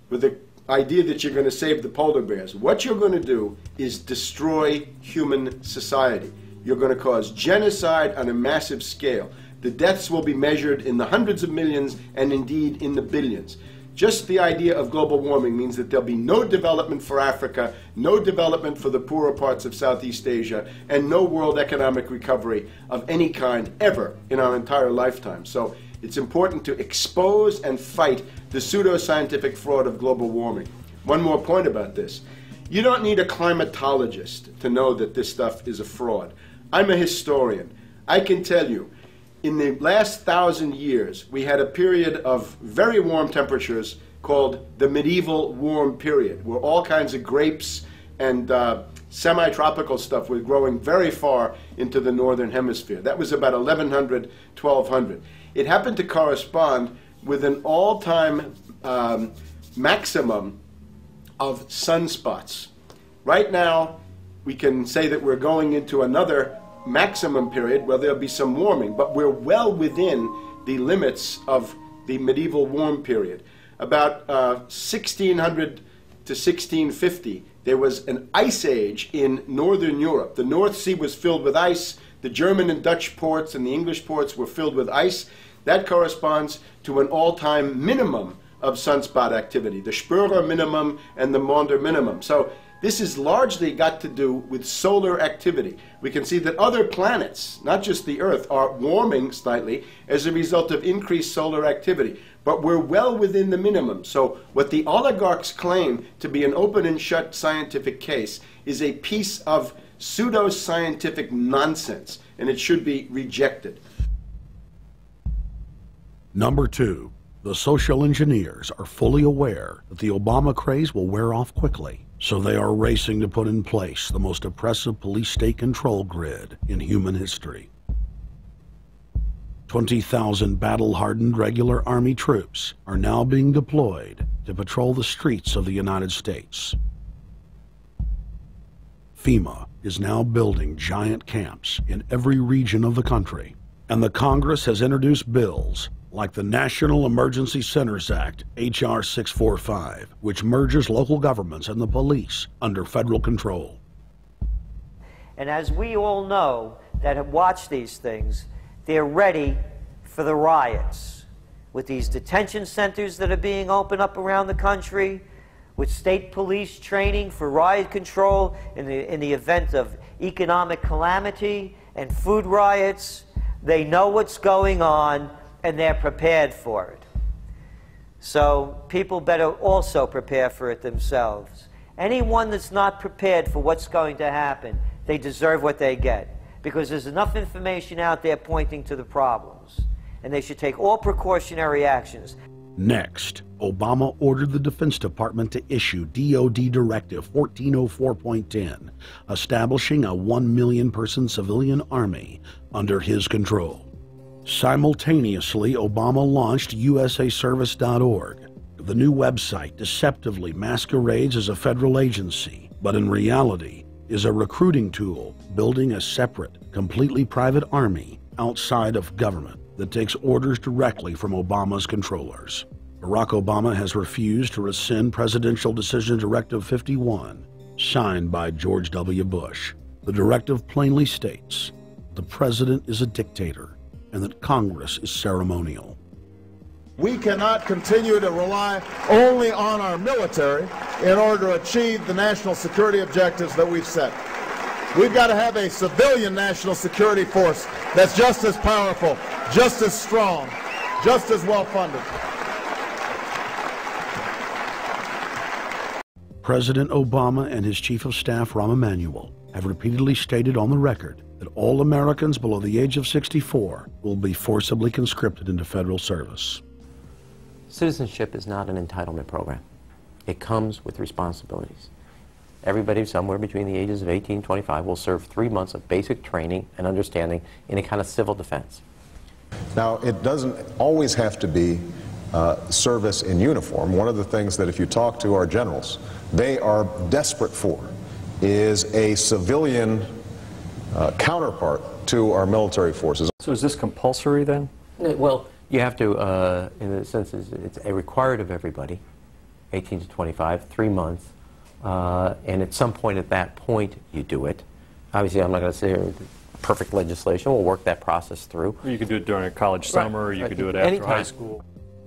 with the idea that you're going to save the polar bears, what you're going to do is destroy human society. You're going to cause genocide on a massive scale. The deaths will be measured in the hundreds of millions and indeed in the billions. Just the idea of global warming means that there'll be no development for Africa, no development for the poorer parts of Southeast Asia, and no world economic recovery of any kind ever in our entire lifetime. So it's important to expose and fight the pseudo-scientific fraud of global warming. One more point about this. You don't need a climatologist to know that this stuff is a fraud. I'm a historian. I can tell you, in the last 1,000 years, we had a period of very warm temperatures called the medieval warm period, where all kinds of grapes and semi-tropical stuff was growing very far into the northern hemisphere. That was about 1100, 1200. It happened to correspond with an all-time maximum of sunspots. Right now, we can say that we're going into another maximum period where there'll be some warming, but we're well within the limits of the medieval warm period. About 1600 to 1650, there was an ice age in northern Europe. The North Sea was filled with ice. The German and Dutch ports and the English ports were filled with ice. That corresponds to an all-time minimum of sunspot activity, the Spörer minimum and the Maunder minimum. So this has largely got to do with solar activity. We can see that other planets, not just the Earth, are warming slightly as a result of increased solar activity. But we're well within the minimum. So what the oligarchs claim to be an open and shut scientific case is a piece of pseudo-scientific nonsense, and it should be rejected. Number 2, the social engineers are fully aware that the Obama craze will wear off quickly. So they are racing to put in place the most oppressive police state control grid in human history. 20,000 battle-hardened regular Army troops are now being deployed to patrol the streets of the United States. FEMA is now building giant camps in every region of the country, and the Congress has introduced bills like the National Emergency Centers Act, H.R. 645, which merges local governments and the police under federal control. And as we all know that have watched these things, they're ready for the riots. With these detention centers that are being opened up around the country, with state police training for riot control in the event of economic calamity and food riots, they know what's going on and they're prepared for it. So people better also prepare for it themselves. Anyone that's not prepared for what's going to happen, they deserve what they get, because there's enough information out there pointing to the problems. and they should take all precautionary actions. Next, Obama ordered the Defense Department to issue DoD Directive 1404.10, establishing a 1 million person civilian army under his control. Simultaneously, Obama launched USAService.org. The new website deceptively masquerades as a federal agency, but in reality is a recruiting tool building a separate, completely private army outside of government that takes orders directly from Obama's controllers. Barack Obama has refused to rescind Presidential Decision Directive 51, signed by George W. Bush. The directive plainly states the president is a dictator and that Congress is ceremonial. We cannot continue to rely only on our military in order to achieve the national security objectives that we've set. We've got to have a civilian national security force that's just as powerful, just as strong, just as well funded. President Obama and his Chief of Staff, Rahm Emanuel, have repeatedly stated on the record that all Americans below the age of 64 will be forcibly conscripted into federal service. Citizenship is not an entitlement program. It comes with responsibilities. Everybody somewhere between the ages of 18 and 25 will serve 3 months of basic training and understanding in a kind of civil defense. Now, it doesn't always have to be service in uniform. One of the things that if you talk to our generals, they are desperate for is a civilian counterpart to our military forces. So is this compulsory then? Well, you have to, in a sense, it's a required of everybody, 18 to 25, 3 months, and at some point at that point you do it. Obviously, I'm not going to say perfect legislation. We'll work that process through. Or you could do it during a college summer, or you could do it after high school.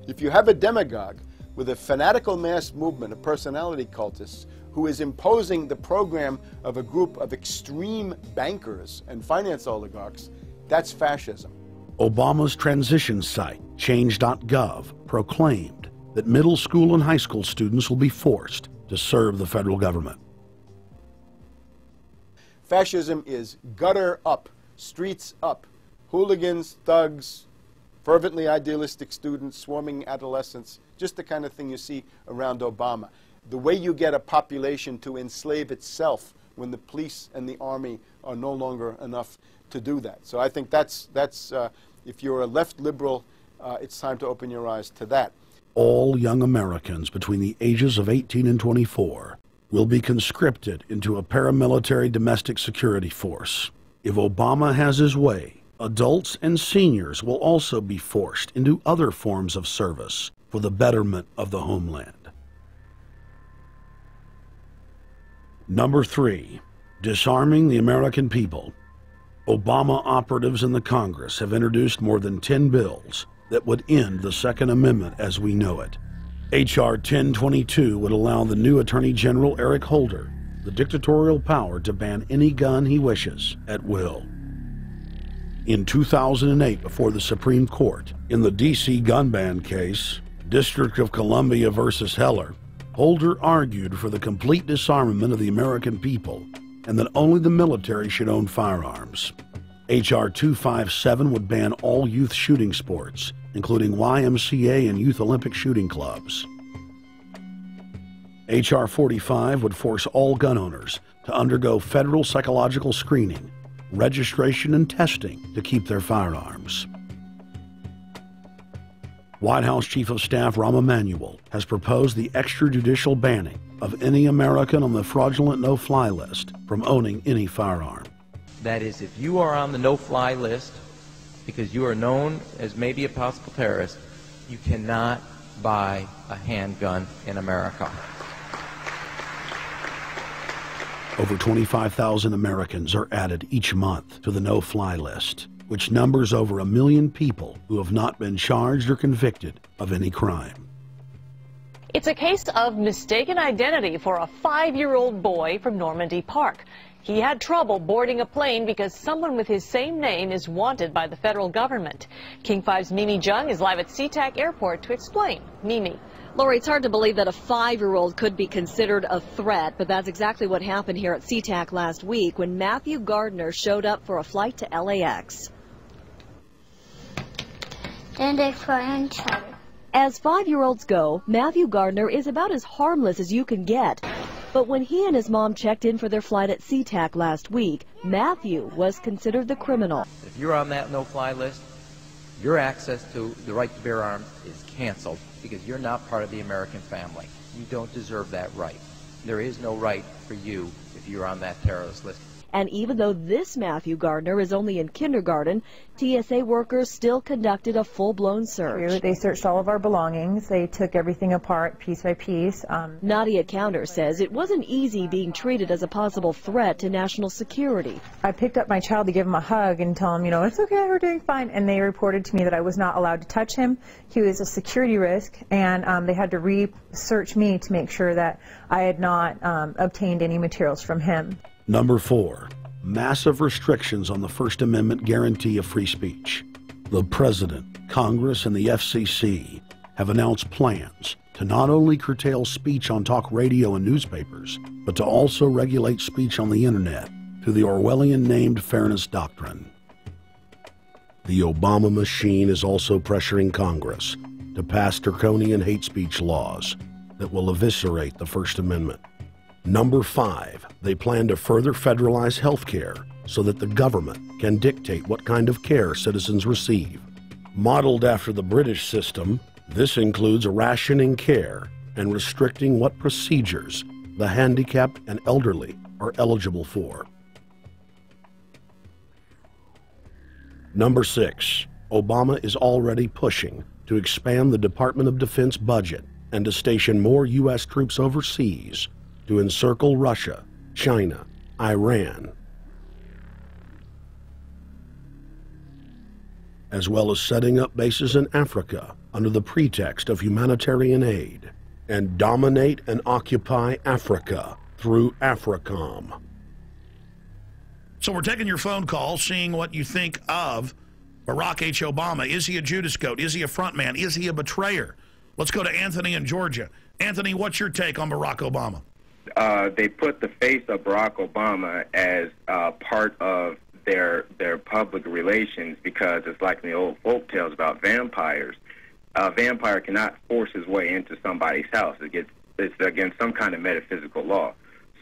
If you have a demagogue with a fanatical mass movement of personality cultists who is imposing the program of a group of extreme bankers and finance oligarchs, that's fascism. Obama's transition site, change.gov, proclaimed that middle school and high school students will be forced to serve the federal government. Fascism is gutter up, streets up, hooligans, thugs, fervently idealistic students, swarming adolescents, just the kind of thing you see around Obama. The way you get a population to enslave itself when the police and the army are no longer enough to do that. So I think that's if you're a left liberal, it's time to open your eyes to that. All young Americans between the ages of 18 and 24 will be conscripted into a paramilitary domestic security force. If Obama has his way, adults and seniors will also be forced into other forms of service for the betterment of the homeland. Number 3, disarming the American people. Obama operatives in the Congress have introduced more than 10 bills that would end the Second Amendment as we know it. H.R. 1022 would allow the new Attorney General Eric Holder the dictatorial power to ban any gun he wishes at will. In 2008, before the Supreme Court, in the D.C. gun ban case, District of Columbia versus Heller, Holder argued for the complete disarmament of the American people and that only the military should own firearms. H.R. 257 would ban all youth shooting sports, including YMCA and Youth Olympic shooting clubs. H.R. 45 would force all gun owners to undergo federal psychological screening, registration, and testing to keep their firearms. White House Chief of Staff Rahm Emanuel has proposed the extrajudicial banning of any American on the fraudulent no-fly list from owning any firearm. That is, if you are on the no-fly list because you are known as maybe a possible terrorist, you cannot buy a handgun in America. Over 25,000 Americans are added each month to the no-fly list, which numbers over 1 million people who have not been charged or convicted of any crime. It's a case of mistaken identity for a 5-year-old boy from Normandy Park. He had trouble boarding a plane because someone with his same name is wanted by the federal government. King 5's Mimi Jung is live at SeaTac Airport to explain. Mimi. Lori, it's hard to believe that a 5-year-old could be considered a threat, but that's exactly what happened here at SeaTac last week when Matthew Gardner showed up for a flight to LAX. Then they fly on each other. As 5-year-olds go, Matthew Gardner is about as harmless as you can get. But when he and his mom checked in for their flight at SeaTac last week, Matthew was considered the criminal. If you're on that no-fly list, your access to the right to bear arms is canceled because you're not part of the American family. You don't deserve that right. There is no right for you if you're on that terrorist list. And even though this Matthew Gardner is only in kindergarten, TSA workers still conducted a full-blown search. They searched all of our belongings. They took everything apart piece by piece. Nadia Counter says it wasn't easy being treated as a possible threat to national security. I picked up my child to give him a hug and tell him, you know, it's okay, we're doing fine. And they reported to me that I was not allowed to touch him. He was a security risk, and they had to research me to make sure that I had not obtained any materials from him. Number 4, massive restrictions on the First Amendment guarantee of free speech. The President, Congress, and the FCC have announced plans to not only curtail speech on talk radio and newspapers, but to also regulate speech on the Internet through the Orwellian-named Fairness Doctrine. The Obama machine is also pressuring Congress to pass draconian hate speech laws that will eviscerate the First Amendment. Number 5, they plan to further federalize health care so that the government can dictate what kind of care citizens receive. Modeled after the British system, this includes rationing care and restricting what procedures the handicapped and elderly are eligible for. Number 6, Obama is already pushing to expand the Department of Defense budget and to station more U.S. troops overseas to encircle Russia, China, Iran, as well as setting up bases in Africa under the pretext of humanitarian aid, and dominate and occupy Africa through AFRICOM. So we're taking your phone call, seeing what you think of Barack H. Obama. Is he a Judas goat? Is he a front man? Is he a betrayer? Let's go to Anthony in Georgia. Anthony, what's your take on Barack Obama? They put the face of Barack Obama as part of their public relations because it's like in the old folk tales about vampires. A vampire cannot force his way into somebody's house. It's against some kind of metaphysical law.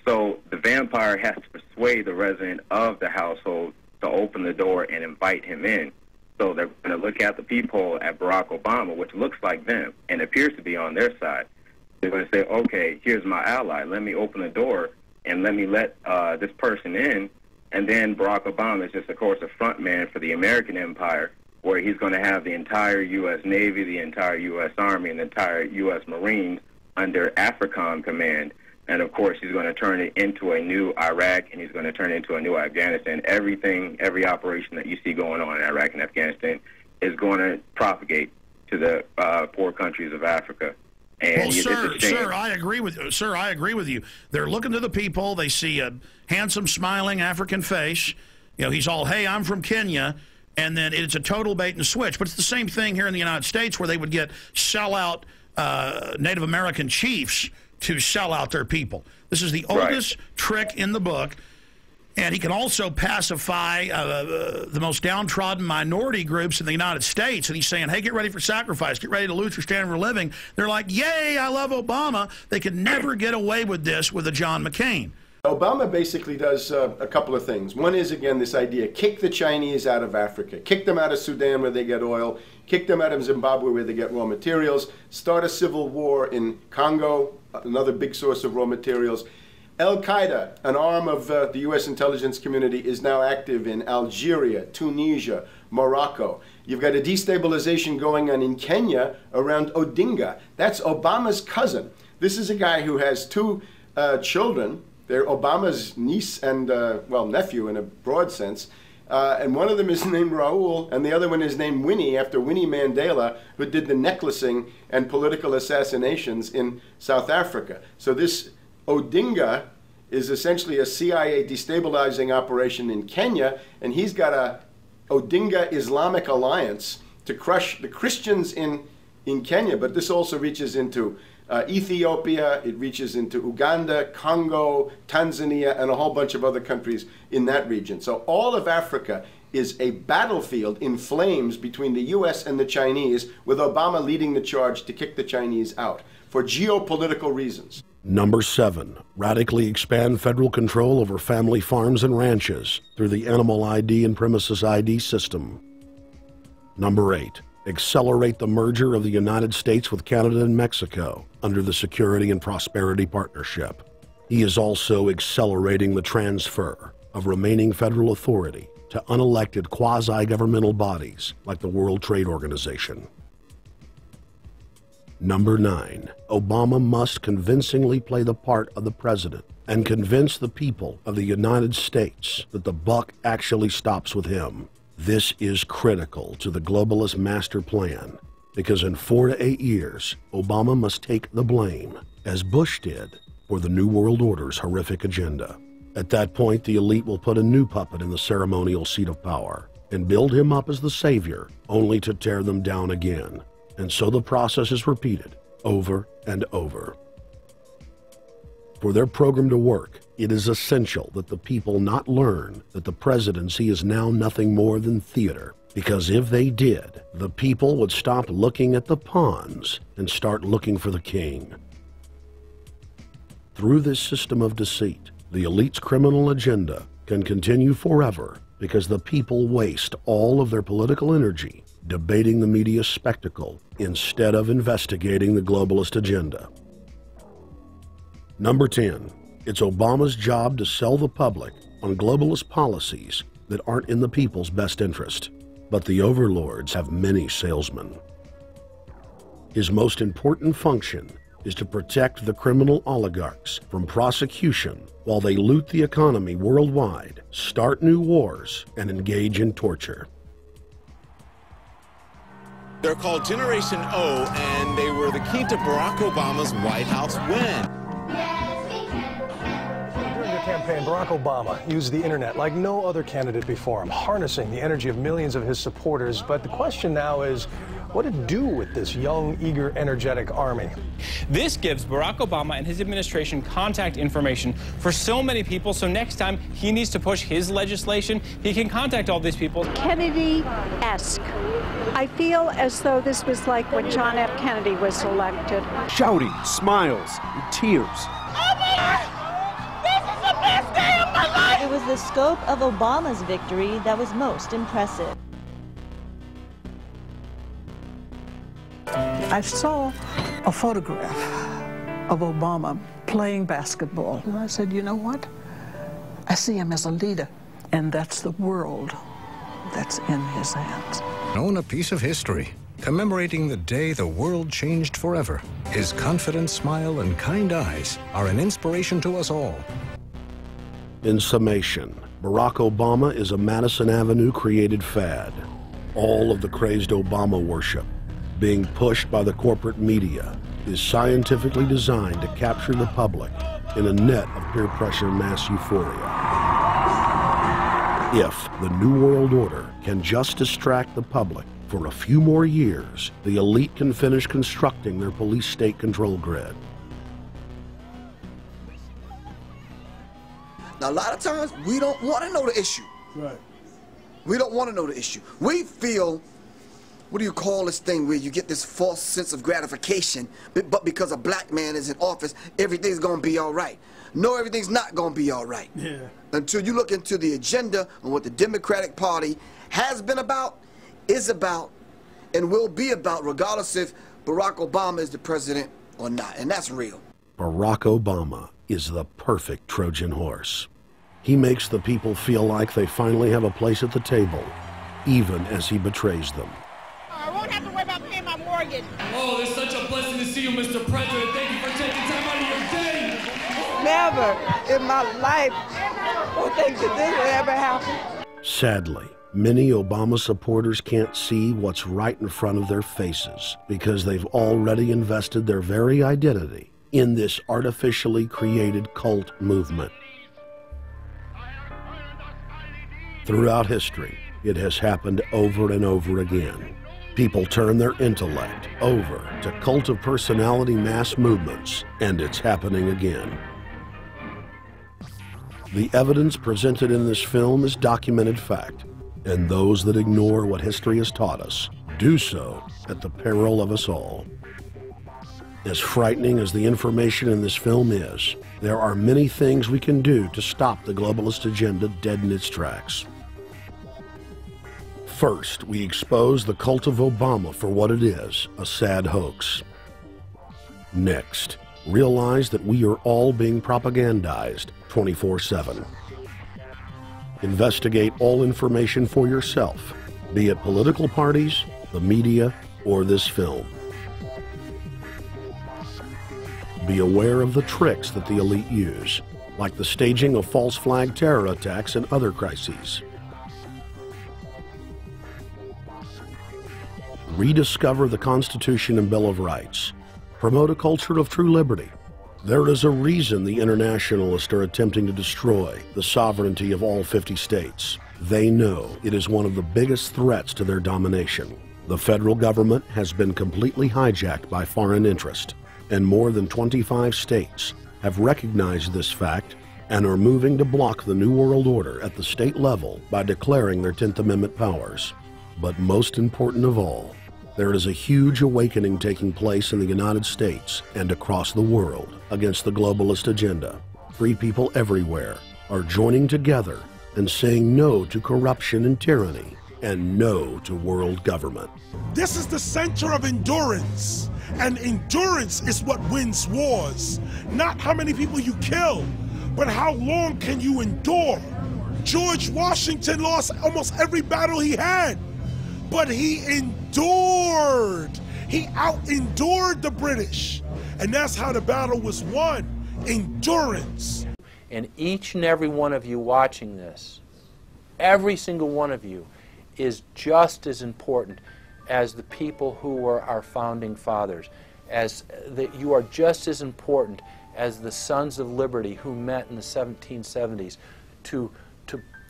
So the vampire has to persuade the resident of the household to open the door and invite him in. So they're going to look at the peephole at Barack Obama, which looks like them and appears to be on their side. They're going to say, okay, here's my ally. Let me open the door and let me let this person in. And then Barack Obama is just, of course, a front man for the American empire, where he's going to have the entire U.S. Navy, the entire U.S. Army, and the entire U.S. Marines under AFRICOM command. And, of course, he's going to turn it into a new Iraq, and he's going to turn it into a new Afghanistan. Every operation that you see going on in Iraq and Afghanistan is going to propagate to the poor countries of Africa. And well, sir, I agree with you. Sir, I agree with you. They're looking to the people. They see a handsome, smiling African face. You know, he's all, hey, I'm from Kenya. And then it's a total bait and switch. But it's the same thing here in the United States where they would get sellout Native American chiefs to sell out their people. This is the oldest trick in the book. And he can also pacify the most downtrodden minority groups in the United States. And he's saying, hey, get ready for sacrifice. Get ready to lose your standard of living. They're like, yay, I love Obama. They could never get away with this with a John McCain. Obama basically does a couple of things. One is, again, this idea, kick the Chinese out of Africa. Kick them out of Sudan where they get oil. Kick them out of Zimbabwe where they get raw materials. Start a civil war in Congo, another big source of raw materials. Al-Qaeda, an arm of the U.S. intelligence community, is now active in Algeria, Tunisia, Morocco. You've got a destabilization going on in Kenya around Odinga. That's Obama's cousin. This is a guy who has two children. They're Obama's niece and, well, nephew in a broad sense. And one of them is named Raul, and the other one is named Winnie, after Winnie Mandela, who did the necklacing and political assassinations in South Africa. So this Odinga is essentially a CIA destabilizing operation in Kenya, and he's got a Odinga Islamic Alliance to crush the Christians in Kenya, but this also reaches into Ethiopia, it reaches into Uganda, Congo, Tanzania, and a whole bunch of other countries in that region. So all of Africa is a battlefield in flames between the U.S. and the Chinese, with Obama leading the charge to kick the Chinese out for geopolitical reasons. Number 7, radically expand federal control over family farms and ranches through the Animal ID and Premises ID system. Number 8, accelerate the merger of the United States with Canada and Mexico under the Security and Prosperity Partnership. He is also accelerating the transfer of remaining federal authority to unelected quasi-governmental bodies like the World Trade Organization. Number 9, Obama must convincingly play the part of the president and convince the people of the United States that the buck actually stops with him. This is critical to the globalist master plan, because in 4 to 8 years, Obama must take the blame, as Bush did, for the New World Order's horrific agenda. At that point, the elite will put a new puppet in the ceremonial seat of power and build him up as the savior, only to tear them down again. And so the process is repeated over and over. For their program to work, it is essential that the people not learn that the presidency is now nothing more than theater, because if they did, the people would stop looking at the pawns and start looking for the king. Through this system of deceit, the elite's criminal agenda can continue forever because the people waste all of their political energy debating the media spectacle instead of investigating the globalist agenda. Number 10, it's Obama's job to sell the public on globalist policies that aren't in the people's best interest. But the overlords have many salesmen. His most important function is to protect the criminal oligarchs from prosecution while they loot the economy worldwide, start new wars, and engage in torture. They're called Generation O, and they were the key to Barack Obama's White House win. During the campaign, Barack Obama used the internet like no other candidate before him, harnessing the energy of millions of his supporters. But the question now is, what to do with this young, eager, energetic army? This gives Barack Obama and his administration contact information for so many people, so next time he needs to push his legislation, he can contact all these people. Kennedy-esque. I feel as though this was like when John F. Kennedy was elected. Shouting, smiles, and tears. Oh my God! This is the best day of my life! It was the scope of Obama's victory that was most impressive. I saw a photograph of Obama playing basketball. And I said, you know what? I see him as a leader, and that's the world that's in his hands. Own a piece of history, commemorating the day the world changed forever. His confident smile and kind eyes are an inspiration to us all. In summation, Barack Obama is a Madison Avenue created fad. All of the crazed Obama worship, being pushed by the corporate media, is scientifically designed to capture the public in a net of peer pressure mass euphoria. If the New World Order can just distract the public for a few more years, the elite can finish constructing their police state control grid. Now, a lot of times, we don't want to know the issue. Right. We don't want to know the issue. We feel, what do you call this thing where you get this false sense of gratification, but because a black man is in office, everything's going to be all right. No, everything's not going to be all right. Yeah. Until you look into the agenda on what the Democratic Party has been about, is about, and will be about, regardless if Barack Obama is the president or not. And that's real. Barack Obama is the perfect Trojan horse. He makes the people feel like they finally have a place at the table, even as he betrays them. I won't have to worry about paying my mortgage. Oh, it's such a blessing to see you, Mr. President. Thank you for taking time out of your day. Never in my life would think that this would ever happen. Sadly, many Obama supporters can't see what's right in front of their faces because they've already invested their very identity in this artificially created cult movement. Throughout history, it has happened over and over again. People turn their intellect over to cult of personality mass movements, and it's happening again. The evidence presented in this film is documented fact. And those that ignore what history has taught us do so at the peril of us all. As frightening as the information in this film is, there are many things we can do to stop the globalist agenda dead in its tracks. First, we expose the cult of Obama for what it is, a sad hoax. Next, realize that we are all being propagandized 24/7. Investigate all information for yourself, be it political parties, the media, or this film. Be aware of the tricks that the elite use, like the staging of false flag terror attacks and other crises. Rediscover the Constitution and Bill of Rights. Promote a culture of true liberty. There is a reason the internationalists are attempting to destroy the sovereignty of all 50 states. They know it is one of the biggest threats to their domination. The federal government has been completely hijacked by foreign interest, and more than 25 states have recognized this fact and are moving to block the New World Order at the state level by declaring their 10th Amendment powers. But most important of all, there is a huge awakening taking place in the United States and across the world against the globalist agenda. Free people everywhere are joining together and saying no to corruption and tyranny and no to world government. This is the center of endurance, and endurance is what wins wars. Not how many people you kill, but how long can you endure. George Washington lost almost every battle he had, but he endured. He out-endured the British. And that's how the battle was won, endurance. And each and every one of you watching this, every single one of you, is just as important as the people who were our founding fathers. You are just as important as the Sons of Liberty who met in the 1770s to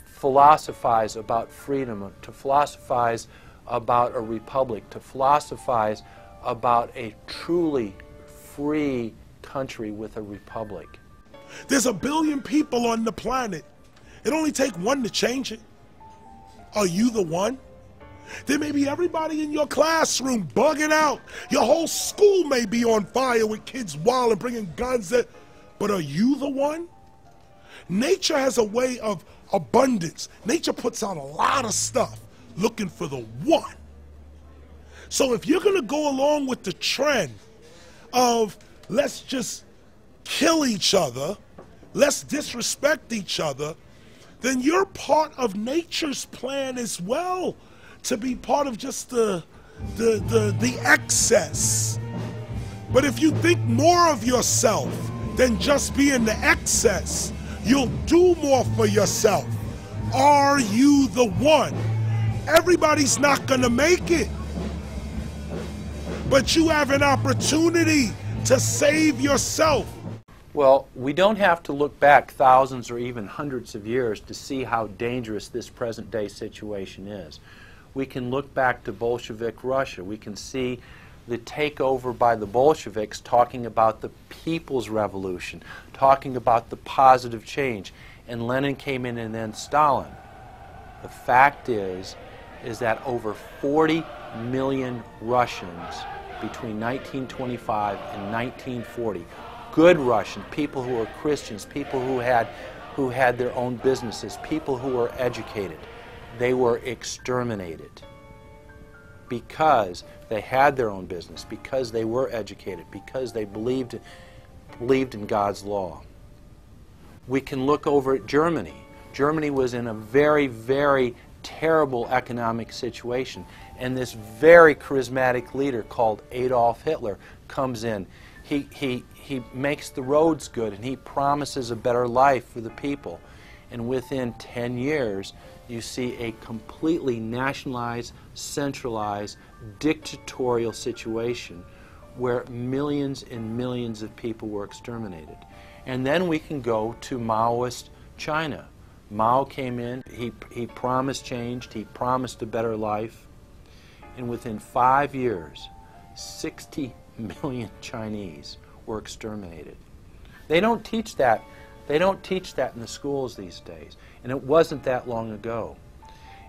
philosophize about freedom, to philosophize about a republic, to philosophize about a truly free country with a republic. There's 1 billion people on the planet. It only takes one to change it. Are you the one? There may be everybody in your classroom bugging out. Your whole school may be on fire with kids wild and bringing guns in. But are you the one? Nature has a way of abundance. Nature puts out a lot of stuff looking for the one. So if you're going to go along with the trend of let's just kill each other, let's disrespect each other, then you're part of nature's plan as well, to be part of just the excess. But if you think more of yourself than just being the excess, you'll do more for yourself. Are you the one? Everybody's not gonna make it, but you have an opportunity to save yourself. Well, we don't have to look back thousands or even hundreds of years to see how dangerous this present-day situation is. We can look back to Bolshevik Russia. We can see the takeover by the Bolsheviks talking about the people's revolution, talking about the positive change. And Lenin came in, and then Stalin. The fact is that over 40 million Russians between 1925 and 1940, good Russians, people who were Christians, people who had their own businesses, people who were educated, they were exterminated because they had their own business, because they were educated, because they believed in God's law. We can look over at Germany. Germany was in a very, very terrible economic situation, and this very charismatic leader called Adolf Hitler comes in. He makes the roads good, and he promises a better life for the people. And within 10 years, you see a completely nationalized, centralized, dictatorial situation where millions and millions of people were exterminated. And then we can go to Maoist China. Mao came in, he promised change, he promised a better life, and within 5 years, 60 million Chinese were exterminated. They don't teach that. They don't teach that in the schools these days, and it wasn't that long ago.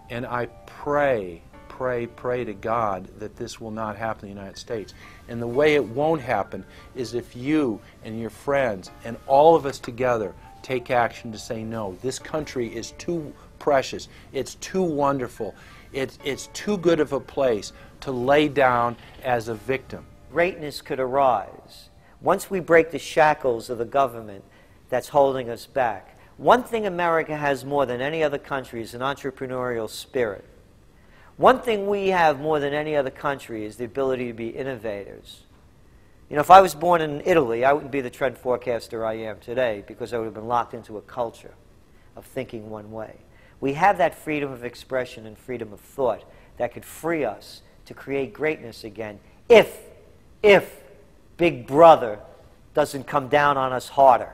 And I pray to God that this will not happen in the United States. And the way it won't happen is if you and your friends and all of us together take action to say no. This country is too precious. It's too wonderful. It's too good of a place to lay down as a victim. Greatness could arise once we break the shackles of the government that's holding us back. One thing America has more than any other country is an entrepreneurial spirit. One thing we have more than any other country is the ability to be innovators. You know, if I was born in Italy, I wouldn't be the trend forecaster I am today because I would have been locked into a culture of thinking one way. We have that freedom of expression and freedom of thought that could free us to create greatness again if Big Brother doesn't come down on us harder.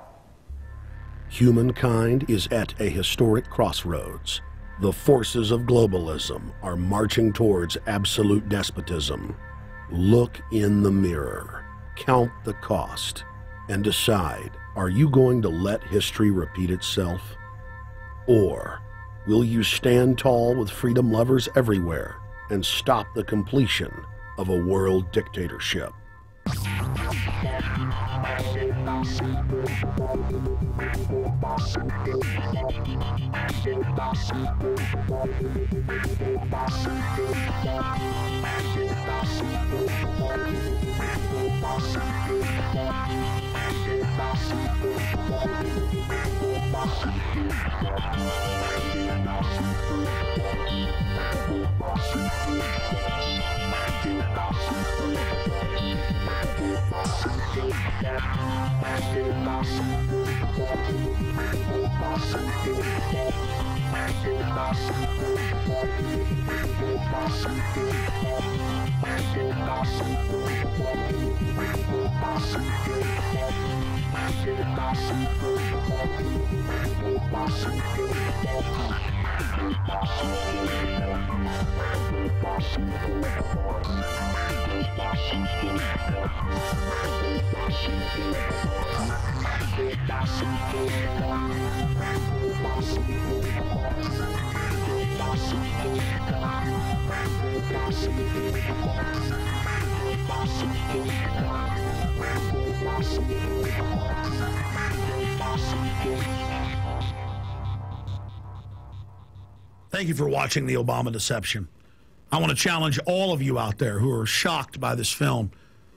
Humankind is at a historic crossroads. The forces of globalism are marching towards absolute despotism. Look in the mirror, count the cost, and decide, are you going to let history repeat itself? Or will you stand tall with freedom lovers everywhere and stop the completion of a world dictatorship? Thank you for watching The Obama Deception. I want to challenge all of you out there who are shocked by this film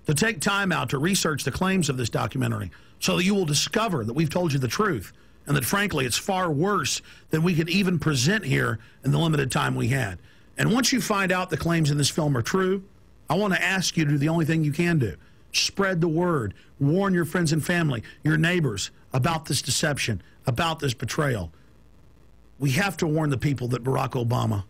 to take time out to research the claims of this documentary so that you will discover that we've told you the truth and that, frankly, it's far worse than we could even present here in the limited time we had. And once you find out the claims in this film are true, I want to ask you to do the only thing you can do. Spread the word. Warn your friends and family, your neighbors, about this deception, about this betrayal. We have to warn the people that Barack Obama,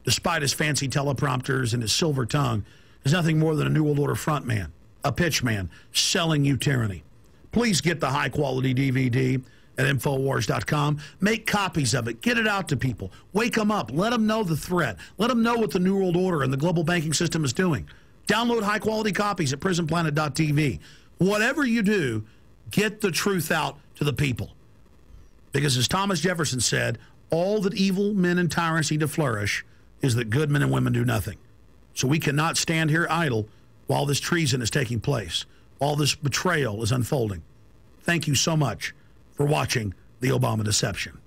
despite his fancy teleprompters and his silver tongue, is nothing more than a New World Order frontman, a pitchman, selling you tyranny. Please get the high-quality DVD at Infowars.com. Make copies of it. Get it out to people. Wake them up. Let them know the threat. Let them know what the New World Order and the global banking system is doing. Download high-quality copies at prisonplanet.tv. Whatever you do, get the truth out to the people. Because as Thomas Jefferson said, all that evil men and tyrants need to flourish is that good men and women do nothing. So we cannot stand here idle while this treason is taking place, while this betrayal is unfolding. Thank you so much for watching The Obama Deception.